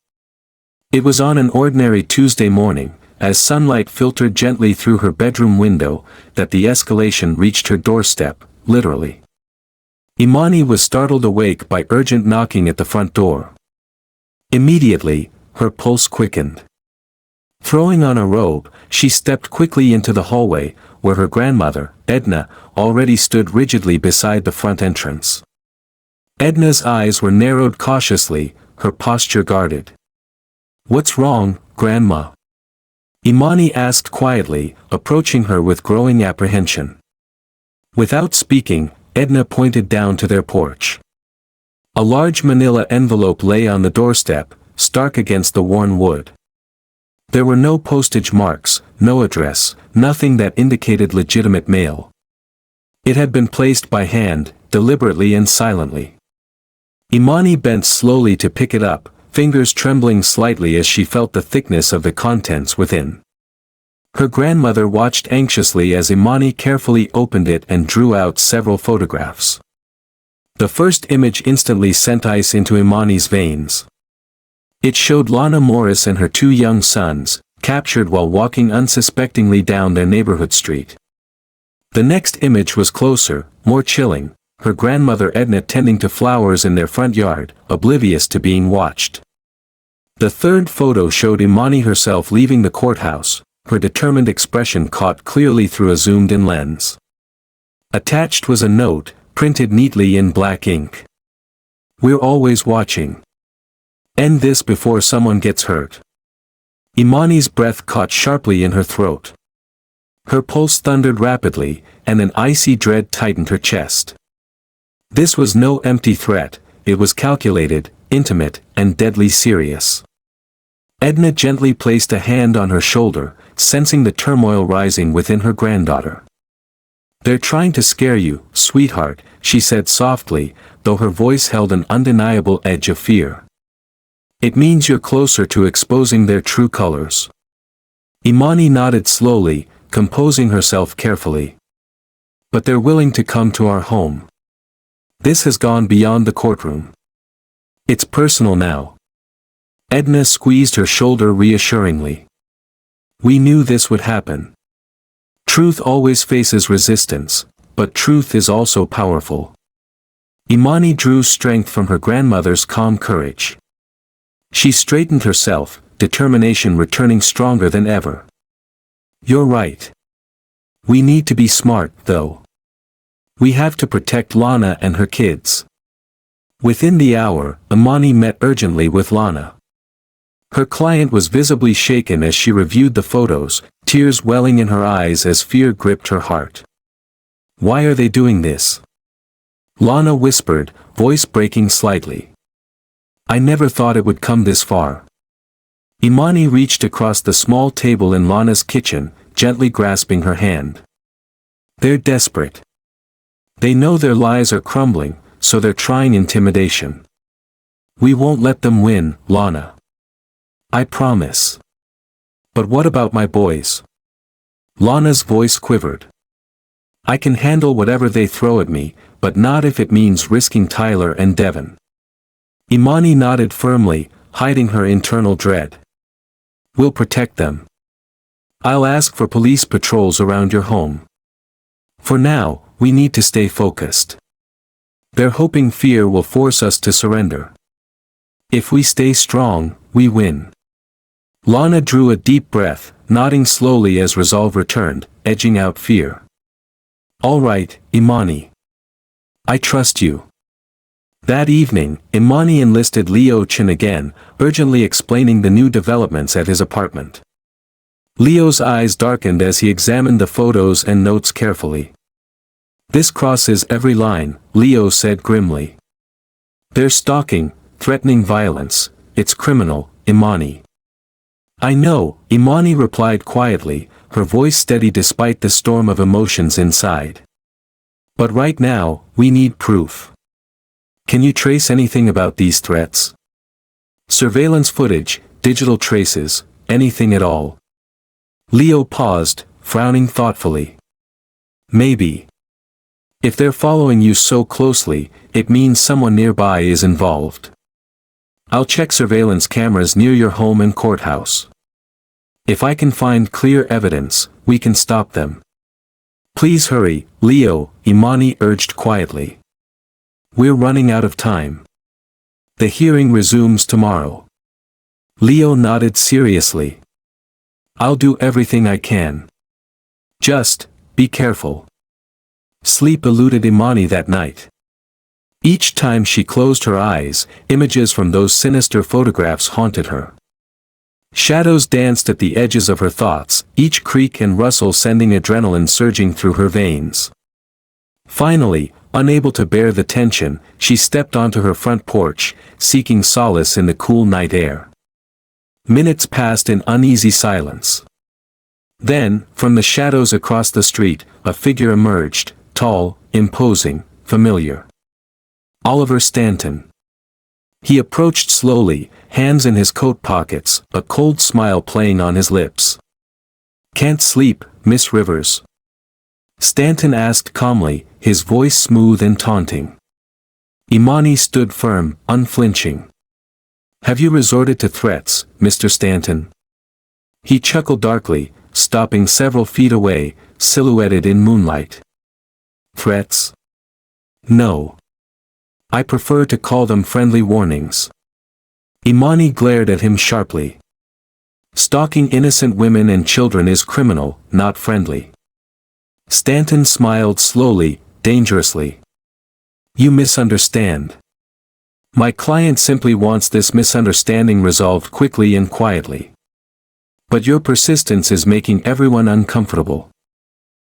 It was on an ordinary Tuesday morning, as sunlight filtered gently through her bedroom window, that the escalation reached her doorstep, literally. Imani was startled awake by urgent knocking at the front door. Immediately, her pulse quickened. Throwing on a robe, she stepped quickly into the hallway, where her grandmother, Edna, already stood rigidly beside the front entrance. Edna's eyes were narrowed cautiously, her posture guarded. "What's wrong, Grandma?" Imani asked quietly, approaching her with growing apprehension. Without speaking, Edna pointed down to their porch. A large manila envelope lay on the doorstep, stark against the worn wood. There were no postage marks, no address, nothing that indicated legitimate mail. It had been placed by hand, deliberately and silently. Imani bent slowly to pick it up, fingers trembling slightly as she felt the thickness of the contents within. Her grandmother watched anxiously as Imani carefully opened it and drew out several photographs. The first image instantly sent ice into Imani's veins. It showed Lana Morris and her 2 young sons, captured while walking unsuspectingly down their neighborhood street. The next image was closer, more chilling, her grandmother Edna tending to flowers in their front yard, oblivious to being watched. The third photo showed Imani herself leaving the courthouse, her determined expression caught clearly through a zoomed-in lens. Attached was a note, printed neatly in black ink. "We're always watching. End this before someone gets hurt." Imani's breath caught sharply in her throat. Her pulse thundered rapidly, and an icy dread tightened her chest. This was no empty threat, it was calculated, intimate, and deadly serious. Edna gently placed a hand on her shoulder, sensing the turmoil rising within her granddaughter. "They're trying to scare you, sweetheart," she said softly, though her voice held an undeniable edge of fear. "It means you're closer to exposing their true colors." Imani nodded slowly, composing herself carefully. "But they're willing to come to our home. This has gone beyond the courtroom. It's personal now." Edna squeezed her shoulder reassuringly. "We knew this would happen. Truth always faces resistance, but truth is also powerful." Imani drew strength from her grandmother's calm courage. She straightened herself, determination returning stronger than ever. "You're right. We need to be smart, though. We have to protect Lana and her kids." Within the hour, Imani met urgently with Lana. Her client was visibly shaken as she reviewed the photos, tears welling in her eyes as fear gripped her heart. "Why are they doing this?" Lana whispered, voice breaking slightly. "I never thought it would come this far." Imani reached across the small table in Lana's kitchen, gently grasping her hand. "They're desperate. They know their lies are crumbling, so they're trying intimidation. We won't let them win, Lana. I promise." "But what about my boys?" Lana's voice quivered. "I can handle whatever they throw at me, but not if it means risking Tyler and Devon." Imani nodded firmly, hiding her internal dread. "We'll protect them. I'll ask for police patrols around your home. For now, we need to stay focused. They're hoping fear will force us to surrender. If we stay strong, we win." Lana drew a deep breath, nodding slowly as resolve returned, edging out fear. "All right, Imani. I trust you." That evening, Imani enlisted Leo Chen again, urgently explaining the new developments at his apartment. Leo's eyes darkened as he examined the photos and notes carefully. "This crosses every line," Leo said grimly. "They're stalking, threatening violence. It's criminal, Imani." "I know," Imani replied quietly, her voice steady despite the storm of emotions inside. "But right now, we need proof. Can you trace anything about these threats? Surveillance footage, digital traces, anything at all?" Leo paused, frowning thoughtfully. "Maybe. If they're following you so closely, it means someone nearby is involved. I'll check surveillance cameras near your home and courthouse. If I can find clear evidence, we can stop them." "Please hurry, Leo," Imani urged quietly. "We're running out of time. The hearing resumes tomorrow." Leo nodded seriously. "I'll do everything I can. Just, be careful." Sleep eluded Imani that night. Each time she closed her eyes, images from those sinister photographs haunted her. Shadows danced at the edges of her thoughts, each creak and rustle sending adrenaline surging through her veins. Finally, unable to bear the tension, she stepped onto her front porch, seeking solace in the cool night air. Minutes passed in uneasy silence. Then, from the shadows across the street, a figure emerged, tall, imposing, familiar. Oliver Stanton. He approached slowly, hands in his coat pockets, a cold smile playing on his lips. "Can't sleep, Miss Rivers?" Stanton asked calmly, his voice smooth and taunting. Imani stood firm, unflinching. "Have you resorted to threats, Mr. Stanton?" He chuckled darkly, stopping several feet away, silhouetted in moonlight. "Threats? No. I prefer to call them friendly warnings." Imani glared at him sharply. "Stalking innocent women and children is criminal, not friendly." Stanton smiled slowly, dangerously. "You misunderstand. My client simply wants this misunderstanding resolved quickly and quietly. But your persistence is making everyone uncomfortable."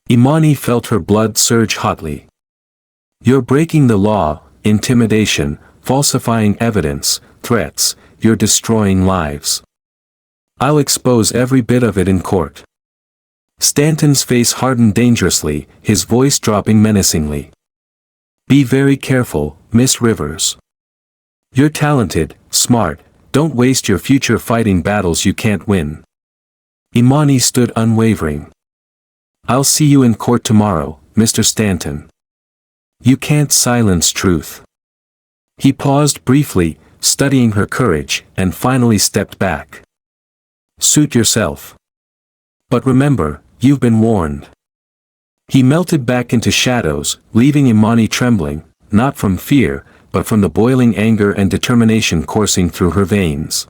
Imani felt her blood surge hotly. "You're breaking the law, intimidation, falsifying evidence, threats, you're destroying lives. I'll expose every bit of it in court." Stanton's face hardened dangerously, his voice dropping menacingly. "Be very careful, Miss Rivers. You're talented, smart, don't waste your future fighting battles you can't win." Imani stood unwavering. "I'll see you in court tomorrow, Mr. Stanton. You can't silence truth." He paused briefly, studying her courage, and finally stepped back. "Suit yourself. But remember, you've been warned." He melted back into shadows, leaving Imani trembling, not from fear, but from the boiling anger and determination coursing through her veins.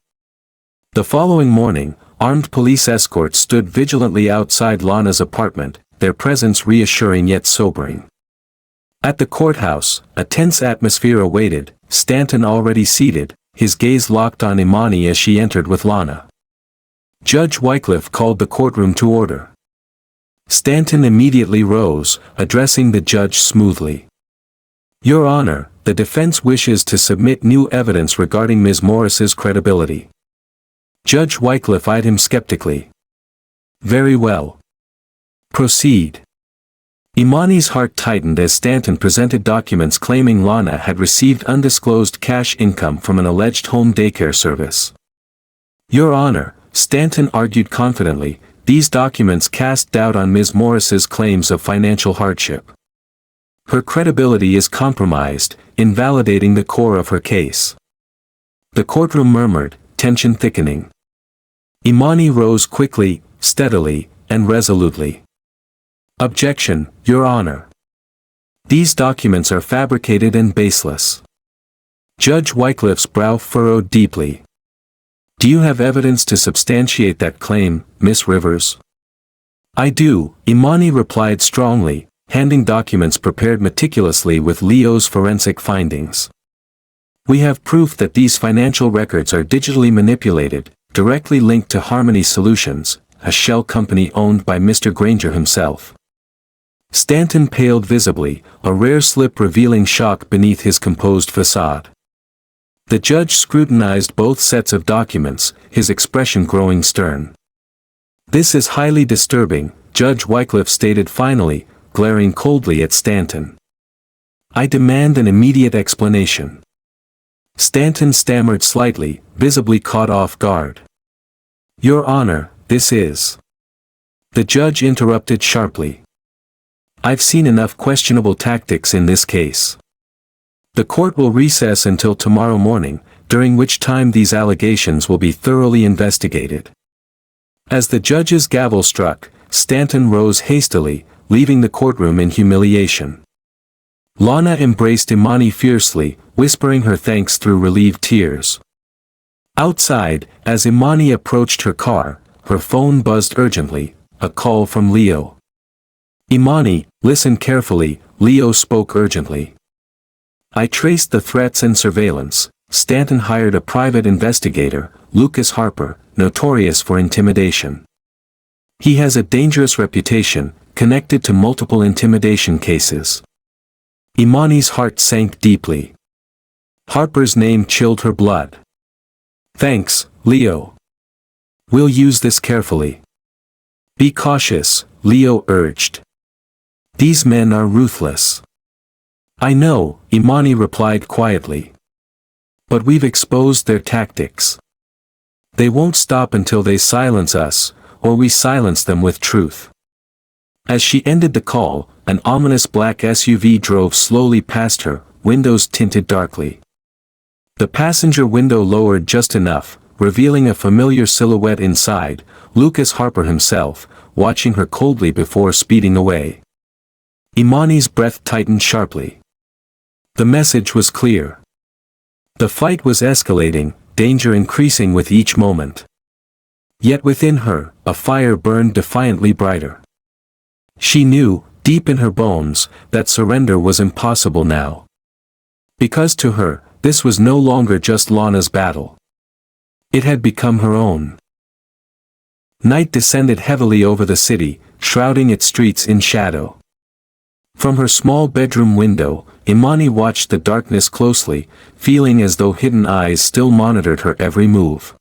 The following morning, armed police escorts stood vigilantly outside Lana's apartment, their presence reassuring yet sobering. At the courthouse, a tense atmosphere awaited, Stanton already seated, his gaze locked on Imani as she entered with Lana. Judge Wycliffe called the courtroom to order. Stanton immediately rose, addressing the judge smoothly. "Your Honor, the defense wishes to submit new evidence regarding Ms. Morris's credibility." Judge Wycliffe eyed him skeptically. "Very well. Proceed." Imani's heart tightened as Stanton presented documents claiming Lana had received undisclosed cash income from an alleged home daycare service. "Your Honor," Stanton argued confidently, "these documents cast doubt on Ms. Morris's claims of financial hardship. Her credibility is compromised, invalidating the core of her case." The courtroom murmured, tension thickening. Imani rose quickly, steadily, and resolutely. "Objection, Your Honor. These documents are fabricated and baseless." Judge Wycliffe's brow furrowed deeply. "Do you have evidence to substantiate that claim, Miss Rivers?" "I do," Imani replied strongly, handing documents prepared meticulously with Leo's forensic findings. "We have proof that these financial records are digitally manipulated, directly linked to Harmony Solutions, a shell company owned by Mr. Granger himself." Stanton paled visibly, a rare slip revealing shock beneath his composed facade. The judge scrutinized both sets of documents, his expression growing stern. "This is highly disturbing," Judge Wycliffe stated finally, glaring coldly at Stanton. "I demand an immediate explanation." Stanton stammered slightly, visibly caught off guard. "Your Honor, this is..." The judge interrupted sharply. "I've seen enough questionable tactics in this case. The court will recess until tomorrow morning, during which time these allegations will be thoroughly investigated." As the judge's gavel struck, Stanton rose hastily, leaving the courtroom in humiliation. Lana embraced Imani fiercely, whispering her thanks through relieved tears. Outside, as Imani approached her car, her phone buzzed urgently, a call from Leo. "Imani, listen carefully," Leo spoke urgently. "I traced the threats and surveillance. Stanton hired a private investigator, Lucas Harper, notorious for intimidation. He has a dangerous reputation, connected to multiple intimidation cases." Imani's heart sank deeply. Harper's name chilled her blood. "Thanks, Leo. We'll use this carefully." "Be cautious," Leo urged. "These men are ruthless." "I know," Imani replied quietly. But we've exposed their tactics. They won't stop until they silence us, or we silence them with truth." As she ended the call, an ominous black SUV drove slowly past her, windows tinted darkly. The passenger window lowered just enough, revealing a familiar silhouette inside, Lucas Harper himself, watching her coldly before speeding away. Imani's breath tightened sharply. The message was clear. The fight was escalating, danger increasing with each moment. Yet within her, a fire burned defiantly brighter. She knew, deep in her bones, that surrender was impossible now. Because to her, this was no longer just Lana's battle. It had become her own. Night descended heavily over the city, shrouding its streets in shadow. From her small bedroom window, Imani watched the darkness closely, feeling as though hidden eyes still monitored her every move.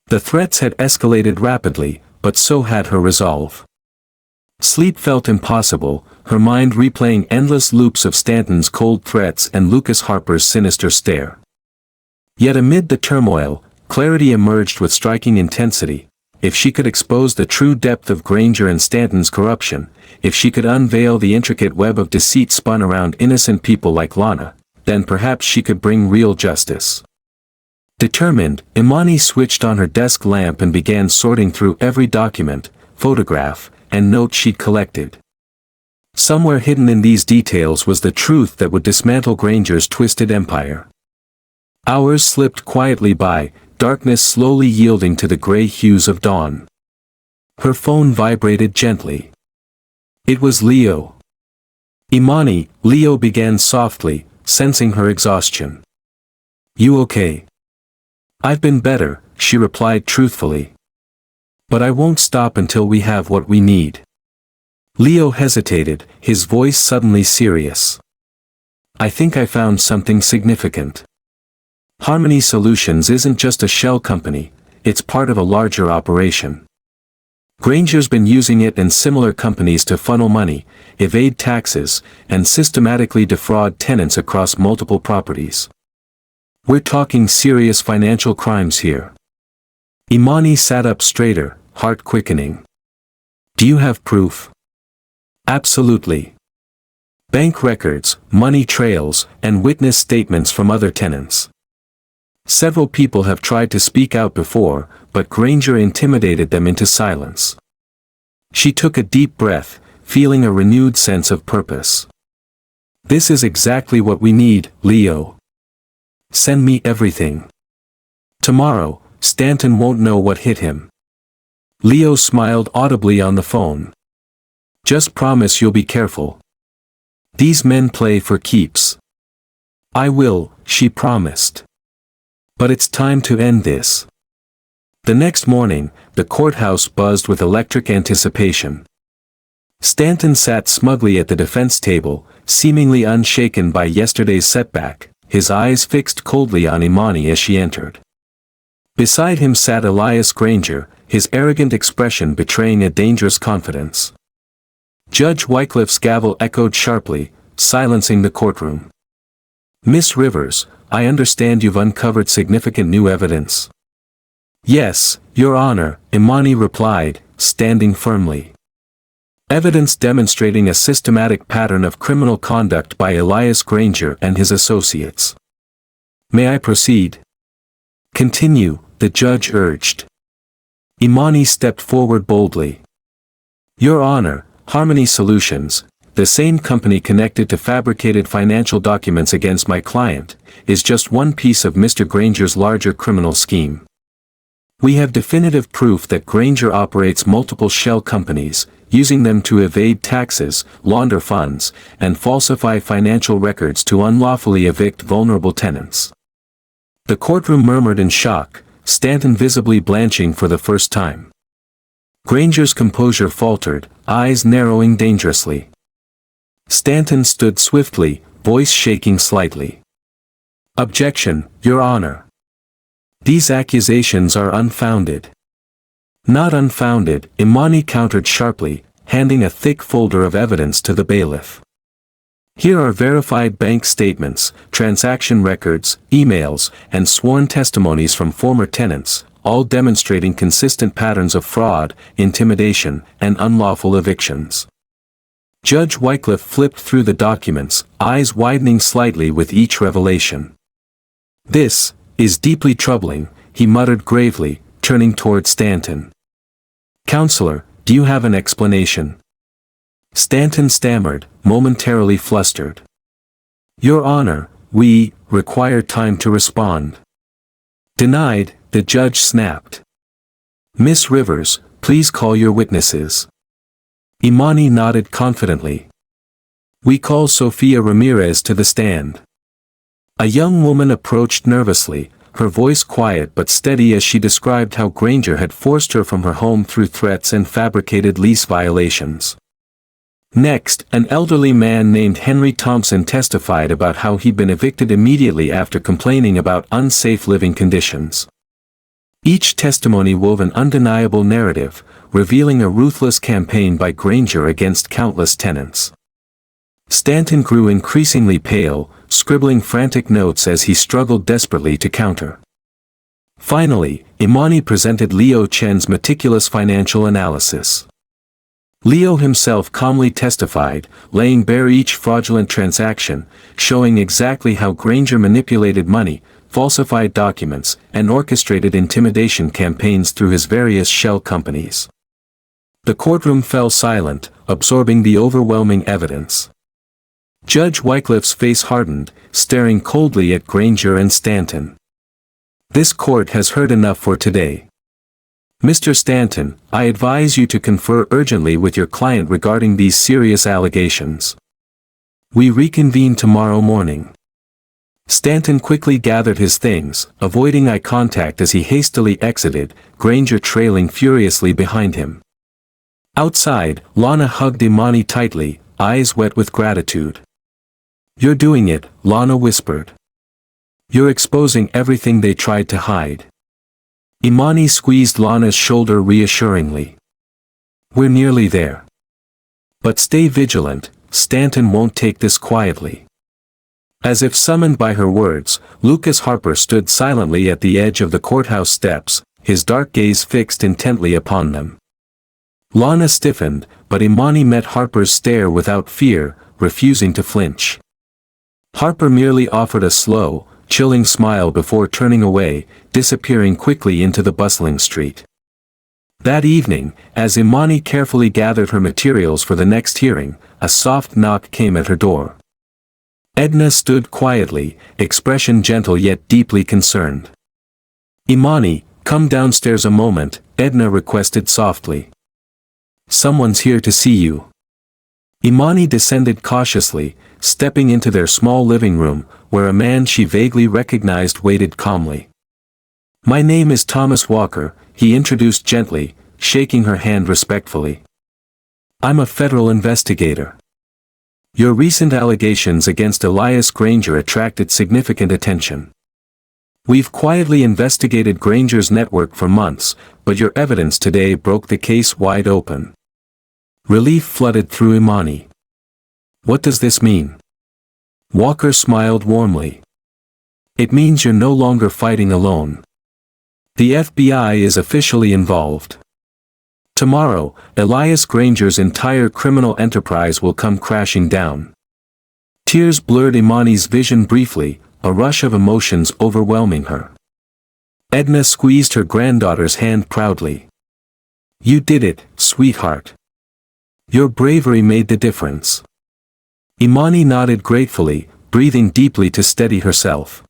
The threats had escalated rapidly, but so had her resolve. Sleep felt impossible, her mind replaying endless loops of Stanton's cold threats and Lucas Harper's sinister stare. Yet amid the turmoil, clarity emerged with striking intensity. If she could expose the true depth of Granger and Stanton's corruption, if she could unveil the intricate web of deceit spun around innocent people like Lana, then perhaps she could bring real justice. Determined, Imani switched on her desk lamp and began sorting through every document, photograph, and note she'd collected. Somewhere hidden in these details was the truth that would dismantle Granger's twisted empire. Hours slipped quietly by, darkness slowly yielding to the gray hues of dawn. Her phone vibrated gently. It was Leo. "Imani," Leo began softly, sensing her exhaustion. "You okay?" "I've been better," she replied truthfully. "But I won't stop until we have what we need." Leo hesitated, his voice suddenly serious. "I think I found something significant. Harmony Solutions isn't just a shell company, it's part of a larger operation. Granger's been using it and similar companies to funnel money, evade taxes, and systematically defraud tenants across multiple properties. We're talking serious financial crimes here." Imani sat up straighter, heart quickening. "Do you have proof?" "Absolutely. Bank records, money trails, and witness statements from other tenants. Several people have tried to speak out before, but Granger intimidated them into silence." She took a deep breath, feeling a renewed sense of purpose. "This is exactly what we need, Leo. Send me everything. Tomorrow, Stanton won't know what hit him." Leo smiled audibly on the phone. "Just promise you'll be careful. These men play for keeps." "I will," she promised. "But it's time to end this." The next morning, the courthouse buzzed with electric anticipation. Stanton sat smugly at the defense table, seemingly unshaken by yesterday's setback, his eyes fixed coldly on Imani as she entered. Beside him sat Elias Granger, his arrogant expression betraying a dangerous confidence. Judge Wycliffe's gavel echoed sharply, silencing the courtroom. "Miss Rivers, I understand you've uncovered significant new evidence." "Yes, Your Honor," Imani replied, standing firmly. "Evidence demonstrating a systematic pattern of criminal conduct by Elias Granger and his associates." "May I proceed?" "Continue," the judge urged. Imani stepped forward boldly. "Your Honor, Harmony Solutions, the same company connected to fabricated financial documents against my client, is just one piece of Mr. Granger's larger criminal scheme. We have definitive proof that Granger operates multiple shell companies, using them to evade taxes, launder funds, and falsify financial records to unlawfully evict vulnerable tenants." The courtroom murmured in shock, Stanton visibly blanching for the first time. Granger's composure faltered, eyes narrowing dangerously. Stanton stood swiftly, voice shaking slightly. "Objection, Your Honor. These accusations are unfounded." "Not unfounded," Imani countered sharply, handing a thick folder of evidence to the bailiff. Here are verified bank statements, transaction records, emails, and sworn testimonies from former tenants, all demonstrating consistent patterns of fraud, intimidation, and unlawful evictions. Judge Wycliffe flipped through the documents, eyes widening slightly with each revelation. "This is deeply troubling," he muttered gravely, turning toward Stanton. "Counselor, do you have an explanation?" Stanton stammered, momentarily flustered. "Your Honor, we require time to respond." "Denied," the judge snapped. "Miss Rivers, please call your witnesses." Imani nodded confidently. "We call Sofia Ramirez to the stand." A young woman approached nervously, her voice quiet but steady as she described how Granger had forced her from her home through threats and fabricated lease violations. Next, an elderly man named Henry Thompson testified about how he'd been evicted immediately after complaining about unsafe living conditions. Each testimony wove an undeniable narrative, revealing a ruthless campaign by Granger against countless tenants. Stanton grew increasingly pale, scribbling frantic notes as he struggled desperately to counter. Finally, Imani presented Leo Chen's meticulous financial analysis. Leo himself calmly testified, laying bare each fraudulent transaction, showing exactly how Granger manipulated money, falsified documents, and orchestrated intimidation campaigns through his various shell companies. The courtroom fell silent, absorbing the overwhelming evidence. Judge Wycliffe's face hardened, staring coldly at Granger and Stanton. "This court has heard enough for today. Mr. Stanton, I advise you to confer urgently with your client regarding these serious allegations. We reconvene tomorrow morning." Stanton quickly gathered his things, avoiding eye contact as he hastily exited, Granger trailing furiously behind him. Outside, Lana hugged Imani tightly, eyes wet with gratitude. "You're doing it," Lana whispered. "You're exposing everything they tried to hide." Imani squeezed Lana's shoulder reassuringly. "We're nearly there. But stay vigilant, Stanton won't take this quietly." As if summoned by her words, Lucas Harper stood silently at the edge of the courthouse steps, his dark gaze fixed intently upon them. Lana stiffened, but Imani met Harper's stare without fear, refusing to flinch. Harper merely offered a slow, chilling smile before turning away, disappearing quickly into the bustling street. That evening, as Imani carefully gathered her materials for the next hearing, a soft knock came at her door. Edna stood quietly, expression gentle yet deeply concerned. "Imani, come downstairs a moment," Edna requested softly. "Someone's here to see you." Imani descended cautiously, stepping into their small living room, where a man she vaguely recognized waited calmly. "My name is Thomas Walker," he introduced gently, shaking her hand respectfully. "I'm a federal investigator. Your recent allegations against Elias Granger attracted significant attention. We've quietly investigated Granger's network for months, but your evidence today broke the case wide open." Relief flooded through Imani. "What does this mean?" Walker smiled warmly. "It means you're no longer fighting alone. The FBI is officially involved. Tomorrow, Elias Granger's entire criminal enterprise will come crashing down." Tears blurred Imani's vision briefly, a rush of emotions overwhelming her. Edna squeezed her granddaughter's hand proudly. "You did it, sweetheart. Your bravery made the difference." Imani nodded gratefully, breathing deeply to steady herself.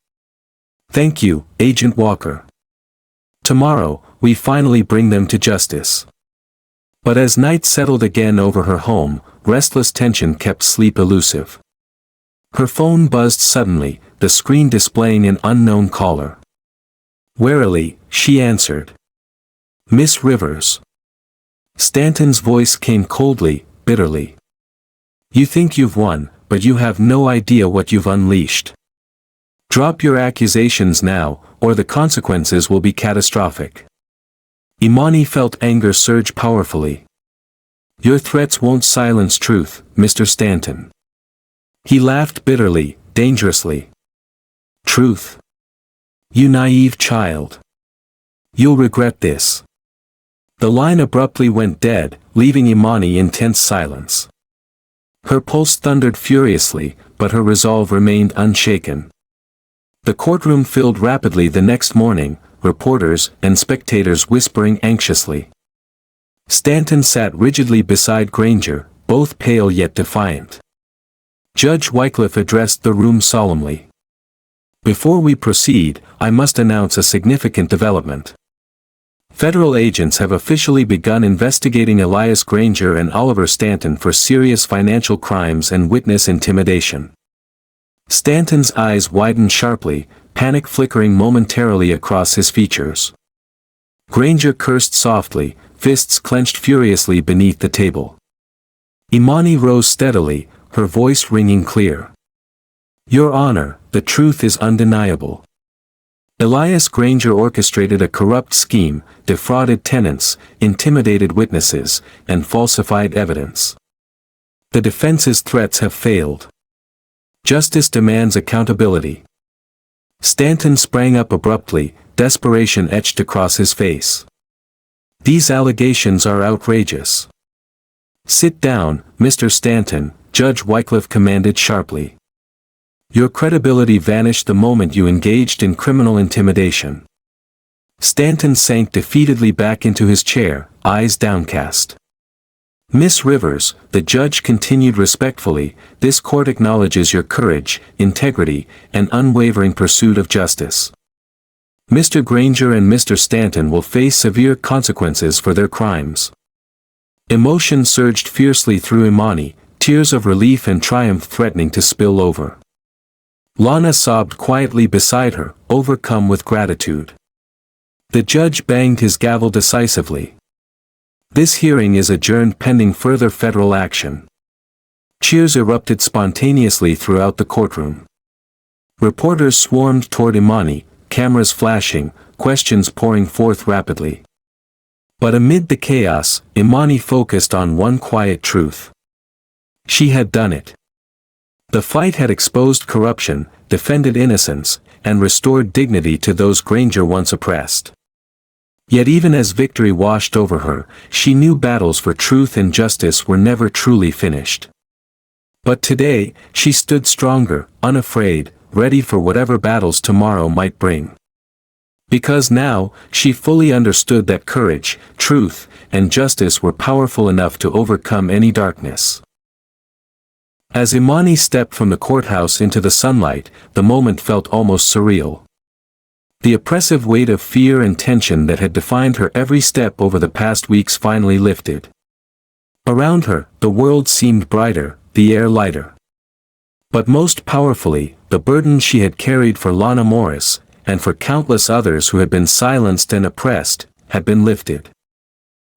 "Thank you, Agent Walker. Tomorrow, we finally bring them to justice." But as night settled again over her home, restless tension kept sleep elusive. Her phone buzzed suddenly, the screen displaying an unknown caller. Warily, she answered. "Miss Rivers." Stanton's voice came coldly, bitterly. "You think you've won, but you have no idea what you've unleashed. Drop your accusations now, or the consequences will be catastrophic." Imani felt anger surge powerfully. "Your threats won't silence truth, Mr. Stanton. He laughed bitterly, dangerously. Truth. You naive child. You'll regret this. The line abruptly went dead, leaving Imani in tense silence. Her pulse thundered furiously, but her resolve remained unshaken. The courtroom filled rapidly the next morning, reporters and spectators whispering anxiously. Stanton sat rigidly beside Granger, both pale yet defiant. Judge Wycliffe addressed the room solemnly. Before we proceed, I must announce a significant development. Federal agents have officially begun investigating Elias Granger and Oliver Stanton for serious financial crimes and witness intimidation. Stanton's eyes widened sharply, panic flickering momentarily across his features. Granger cursed softly, fists clenched furiously beneath the table. Imani rose steadily, her voice ringing clear. Your Honor, the truth is undeniable. Elias Granger orchestrated a corrupt scheme, defrauded tenants, intimidated witnesses, and falsified evidence. The defense's threats have failed. Justice demands accountability. Stanton sprang up abruptly, desperation etched across his face. These allegations are outrageous. Sit down, Mr. Stanton, Judge Wycliffe commanded sharply. Your credibility vanished the moment you engaged in criminal intimidation. Stanton sank defeatedly back into his chair, eyes downcast. Miss Rivers, the judge continued respectfully, this court acknowledges your courage, integrity, and unwavering pursuit of justice. Mr. Granger and Mr. Stanton will face severe consequences for their crimes. Emotion surged fiercely through Imani, tears of relief and triumph threatening to spill over. Lana sobbed quietly beside her, overcome with gratitude. The judge banged his gavel decisively. This hearing is adjourned pending further federal action. Cheers erupted spontaneously throughout the courtroom. Reporters swarmed toward Imani, cameras flashing, questions pouring forth rapidly. But amid the chaos, Imani focused on one quiet truth. She had done it. The fight had exposed corruption, defended innocence, and restored dignity to those Granger once oppressed. Yet even as victory washed over her, she knew battles for truth and justice were never truly finished. But today, she stood stronger, unafraid, ready for whatever battles tomorrow might bring. Because now, she fully understood that courage, truth, and justice were powerful enough to overcome any darkness. As Imani stepped from the courthouse into the sunlight, the moment felt almost surreal. The oppressive weight of fear and tension that had defined her every step over the past weeks finally lifted. Around her, the world seemed brighter, the air lighter. But most powerfully, the burden she had carried for Lana Morris, and for countless others who had been silenced and oppressed, had been lifted.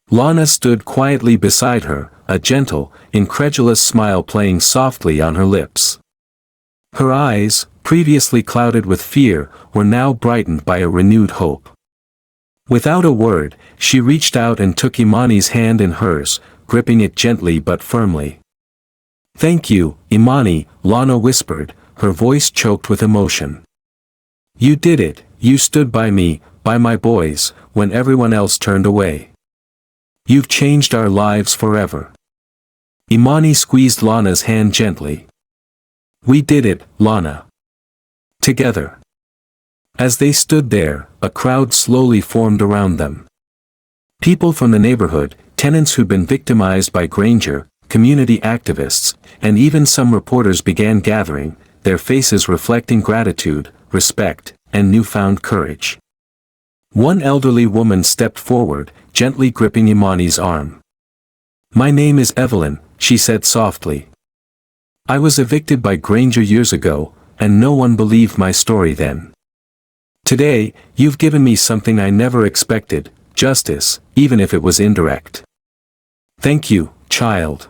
Lana stood quietly beside her, a gentle, incredulous smile playing softly on her lips. Her eyes, previously clouded with fear, were now brightened by a renewed hope. Without a word, she reached out and took Imani's hand in hers, gripping it gently but firmly. Thank you, Imani, Lana whispered, her voice choked with emotion. You did it, you stood by me, by my boys, when everyone else turned away. You've changed our lives forever. Imani squeezed Lana's hand gently. We did it, Lana. Together. As they stood there, a crowd slowly formed around them. People from the neighborhood, tenants who'd been victimized by Granger, community activists, and even some reporters began gathering, their faces reflecting gratitude, respect, and newfound courage. One elderly woman stepped forward, gently gripping Imani's arm. My name is Evelyn, she said softly. I was evicted by Granger years ago, and no one believed my story then. Today, you've given me something I never expected, justice, even if it was indirect. Thank you, child.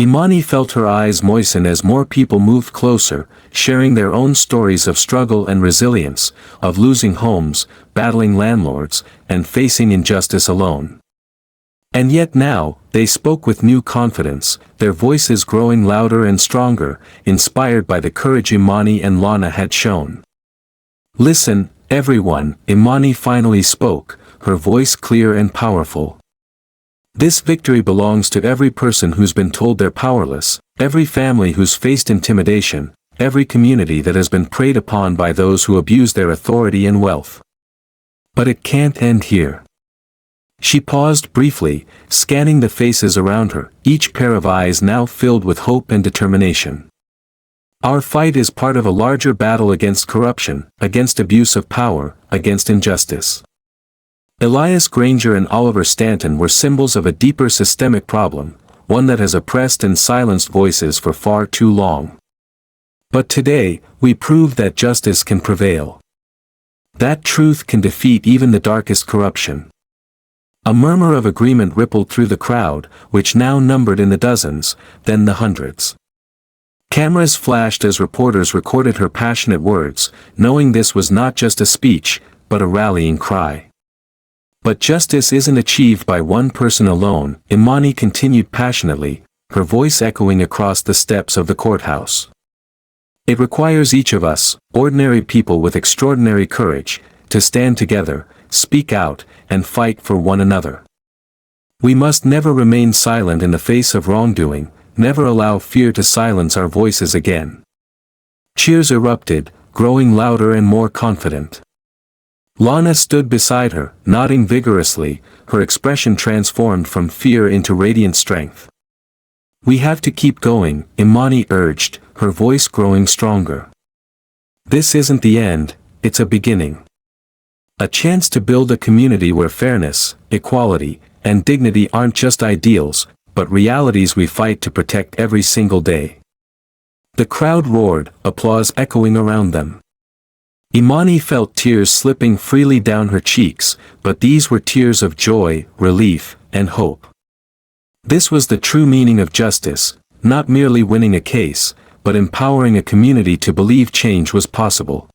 Imani felt her eyes moisten as more people moved closer, sharing their own stories of struggle and resilience, of losing homes, battling landlords, and facing injustice alone. And yet now, they spoke with new confidence, their voices growing louder and stronger, inspired by the courage Imani and Lana had shown. "Listen, everyone," Imani finally spoke, her voice clear and powerful. "This victory belongs to every person who's been told they're powerless, every family who's faced intimidation, every community that has been preyed upon by those who abuse their authority and wealth. But it can't end here." She paused briefly, scanning the faces around her, each pair of eyes now filled with hope and determination. "Our fight is part of a larger battle against corruption, against abuse of power, against injustice." Elias Granger and Oliver Stanton were symbols of a deeper systemic problem, one that has oppressed and silenced voices for far too long. But today, we prove that justice can prevail. That truth can defeat even the darkest corruption. A murmur of agreement rippled through the crowd, which now numbered in the dozens, then the hundreds. Cameras flashed as reporters recorded her passionate words, knowing this was not just a speech, but a rallying cry. "But justice isn't achieved by one person alone," Imani continued passionately, her voice echoing across the steps of the courthouse. "It requires each of us, ordinary people with extraordinary courage, to stand together, speak out, and fight for one another. We must never remain silent in the face of wrongdoing, never allow fear to silence our voices again." Cheers erupted, growing louder and more confident. Lana stood beside her, nodding vigorously, her expression transformed from fear into radiant strength. "We have to keep going," Imani urged, her voice growing stronger. "This isn't the end, it's a beginning. A chance to build a community where fairness, equality, and dignity aren't just ideals, but realities we fight to protect every single day." The crowd roared, applause echoing around them. Imani felt tears slipping freely down her cheeks, but these were tears of joy, relief, and hope. This was the true meaning of justice, not merely winning a case, but empowering a community to believe change was possible.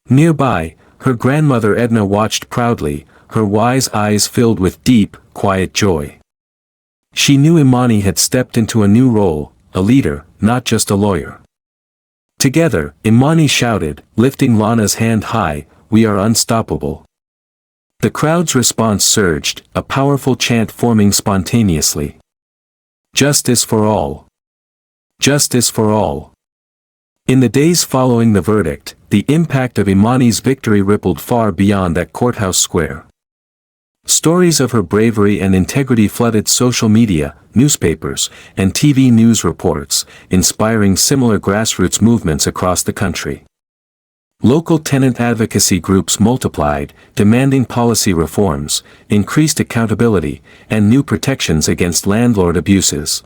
Nearby, her grandmother Edna watched proudly, her wise eyes filled with deep, quiet joy. She knew Imani had stepped into a new role, a leader, not just a lawyer. Together, Imani shouted, lifting Lana's hand high, "We are unstoppable." The crowd's response surged, a powerful chant forming spontaneously. "Justice for all. Justice for all." In the days following the verdict, the impact of Imani's victory rippled far beyond that courthouse square. Stories of her bravery and integrity flooded social media, newspapers, and TV news reports, inspiring similar grassroots movements across the country. Local tenant advocacy groups multiplied, demanding policy reforms, increased accountability, and new protections against landlord abuses.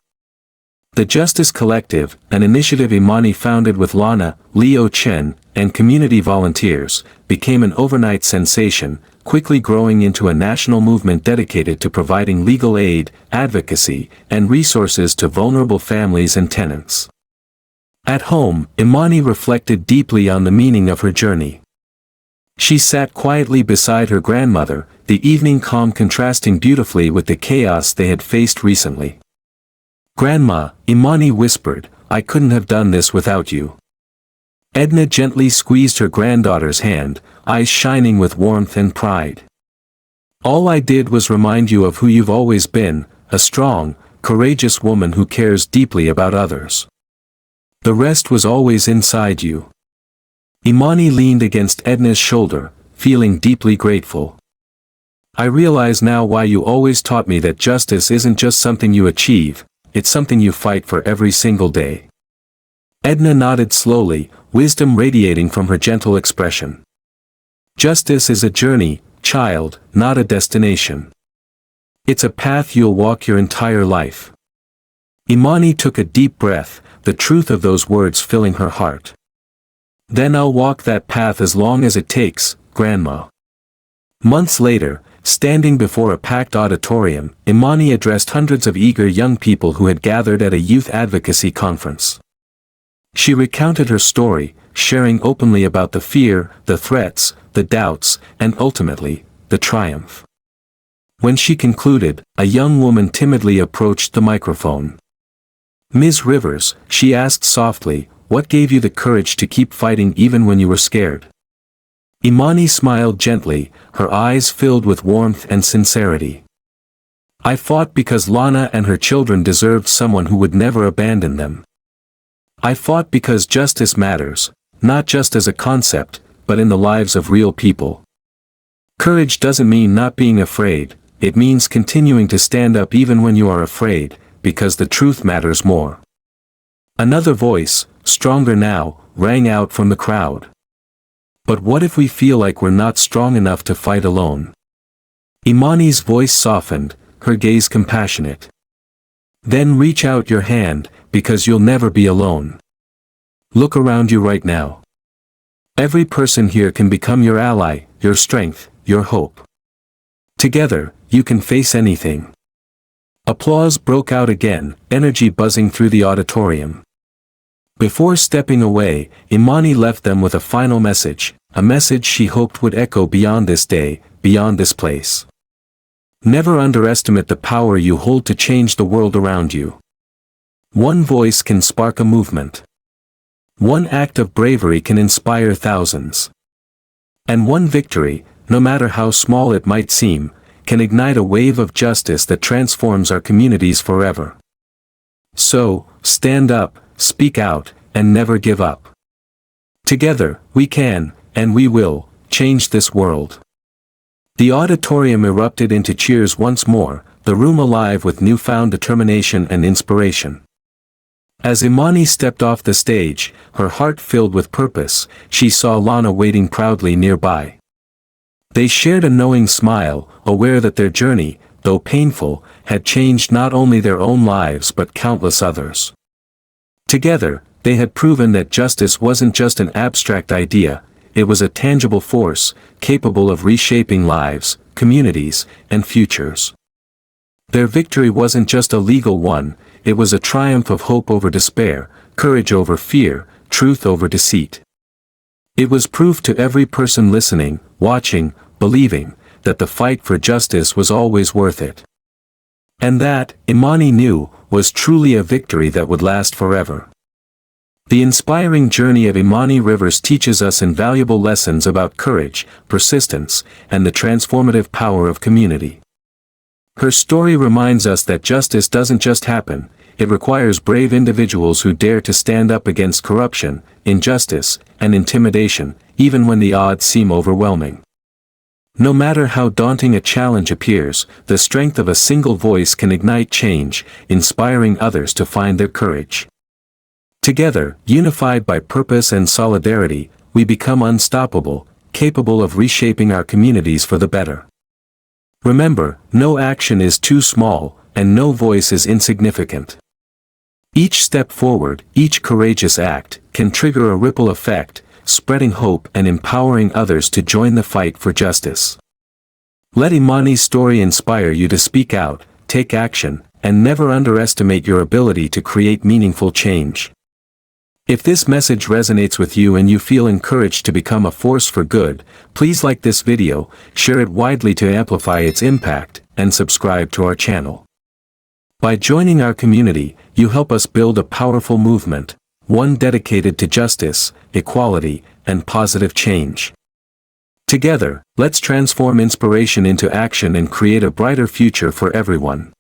The Justice Collective, an initiative Imani founded with Lana, Leo Chen, and community volunteers, became an overnight sensation, quickly growing into a national movement dedicated to providing legal aid, advocacy, and resources to vulnerable families and tenants. At home, Imani reflected deeply on the meaning of her journey. She sat quietly beside her grandmother, the evening calm contrasting beautifully with the chaos they had faced recently. "Grandma," Imani whispered, "I couldn't have done this without you." Edna gently squeezed her granddaughter's hand, eyes shining with warmth and pride. "All I did was remind you of who you've always been, a strong, courageous woman who cares deeply about others. The rest was always inside you." Imani leaned against Edna's shoulder, feeling deeply grateful. "I realize now why you always taught me that justice isn't just something you achieve, it's something you fight for every single day." Edna nodded slowly, wisdom radiating from her gentle expression. "Justice is a journey, child, not a destination. It's a path you'll walk your entire life." Imani took a deep breath, the truth of those words filling her heart. "Then I'll walk that path as long as it takes, Grandma." Months later, standing before a packed auditorium, Imani addressed hundreds of eager young people who had gathered at a youth advocacy conference. She recounted her story, sharing openly about the fear, the threats, the doubts, and ultimately, the triumph. When she concluded, a young woman timidly approached the microphone. "Ms. Rivers," she asked softly, "what gave you the courage to keep fighting even when you were scared?" Imani smiled gently, her eyes filled with warmth and sincerity. "I fought because Lana and her children deserved someone who would never abandon them. I fought because justice matters, not just as a concept, but in the lives of real people. Courage doesn't mean not being afraid, it means continuing to stand up even when you are afraid, because the truth matters more." Another voice, stronger now, rang out from the crowd. "But what if we feel like we're not strong enough to fight alone?" Imani's voice softened, her gaze compassionate. "Then reach out your hand, because you'll never be alone. Look around you right now. Every person here can become your ally, your strength, your hope. Together, you can face anything." Applause broke out again, energy buzzing through the auditorium. Before stepping away, Imani left them with a final message, a message she hoped would echo beyond this day, beyond this place. Never underestimate the power you hold to change the world around you. One voice can spark a movement. One act of bravery can inspire thousands. And one victory, no matter how small it might seem, can ignite a wave of justice that transforms our communities forever. So, stand up, speak out, and never give up. Together, we can, and we will, change this world. The auditorium erupted into cheers once more, the room alive with newfound determination and inspiration. As Imani stepped off the stage, her heart filled with purpose, she saw Lana waiting proudly nearby. They shared a knowing smile, aware that their journey, though painful, had changed not only their own lives but countless others. Together, they had proven that justice wasn't just an abstract idea, it was a tangible force, capable of reshaping lives, communities, and futures. Their victory wasn't just a legal one, it was a triumph of hope over despair, courage over fear, truth over deceit. It was proof to every person listening, watching, believing, that the fight for justice was always worth it. And that, Imani knew, was truly a victory that would last forever. The inspiring journey of Imani Rivers teaches us invaluable lessons about courage, persistence, and the transformative power of community. Her story reminds us that justice doesn't just happen, it requires brave individuals who dare to stand up against corruption, injustice, and intimidation, even when the odds seem overwhelming. No matter how daunting a challenge appears, the strength of a single voice can ignite change, inspiring others to find their courage. Together, unified by purpose and solidarity, we become unstoppable, capable of reshaping our communities for the better. Remember, no action is too small, and no voice is insignificant. Each step forward, each courageous act, can trigger a ripple effect, spreading hope and empowering others to join the fight for justice. Let Imani's story inspire you to speak out, take action, and never underestimate your ability to create meaningful change. If this message resonates with you and you feel encouraged to become a force for good, please like this video, share it widely to amplify its impact, and subscribe to our channel. By joining our community, you help us build a powerful movement, one dedicated to justice, equality, and positive change. Together, let's transform inspiration into action and create a brighter future for everyone.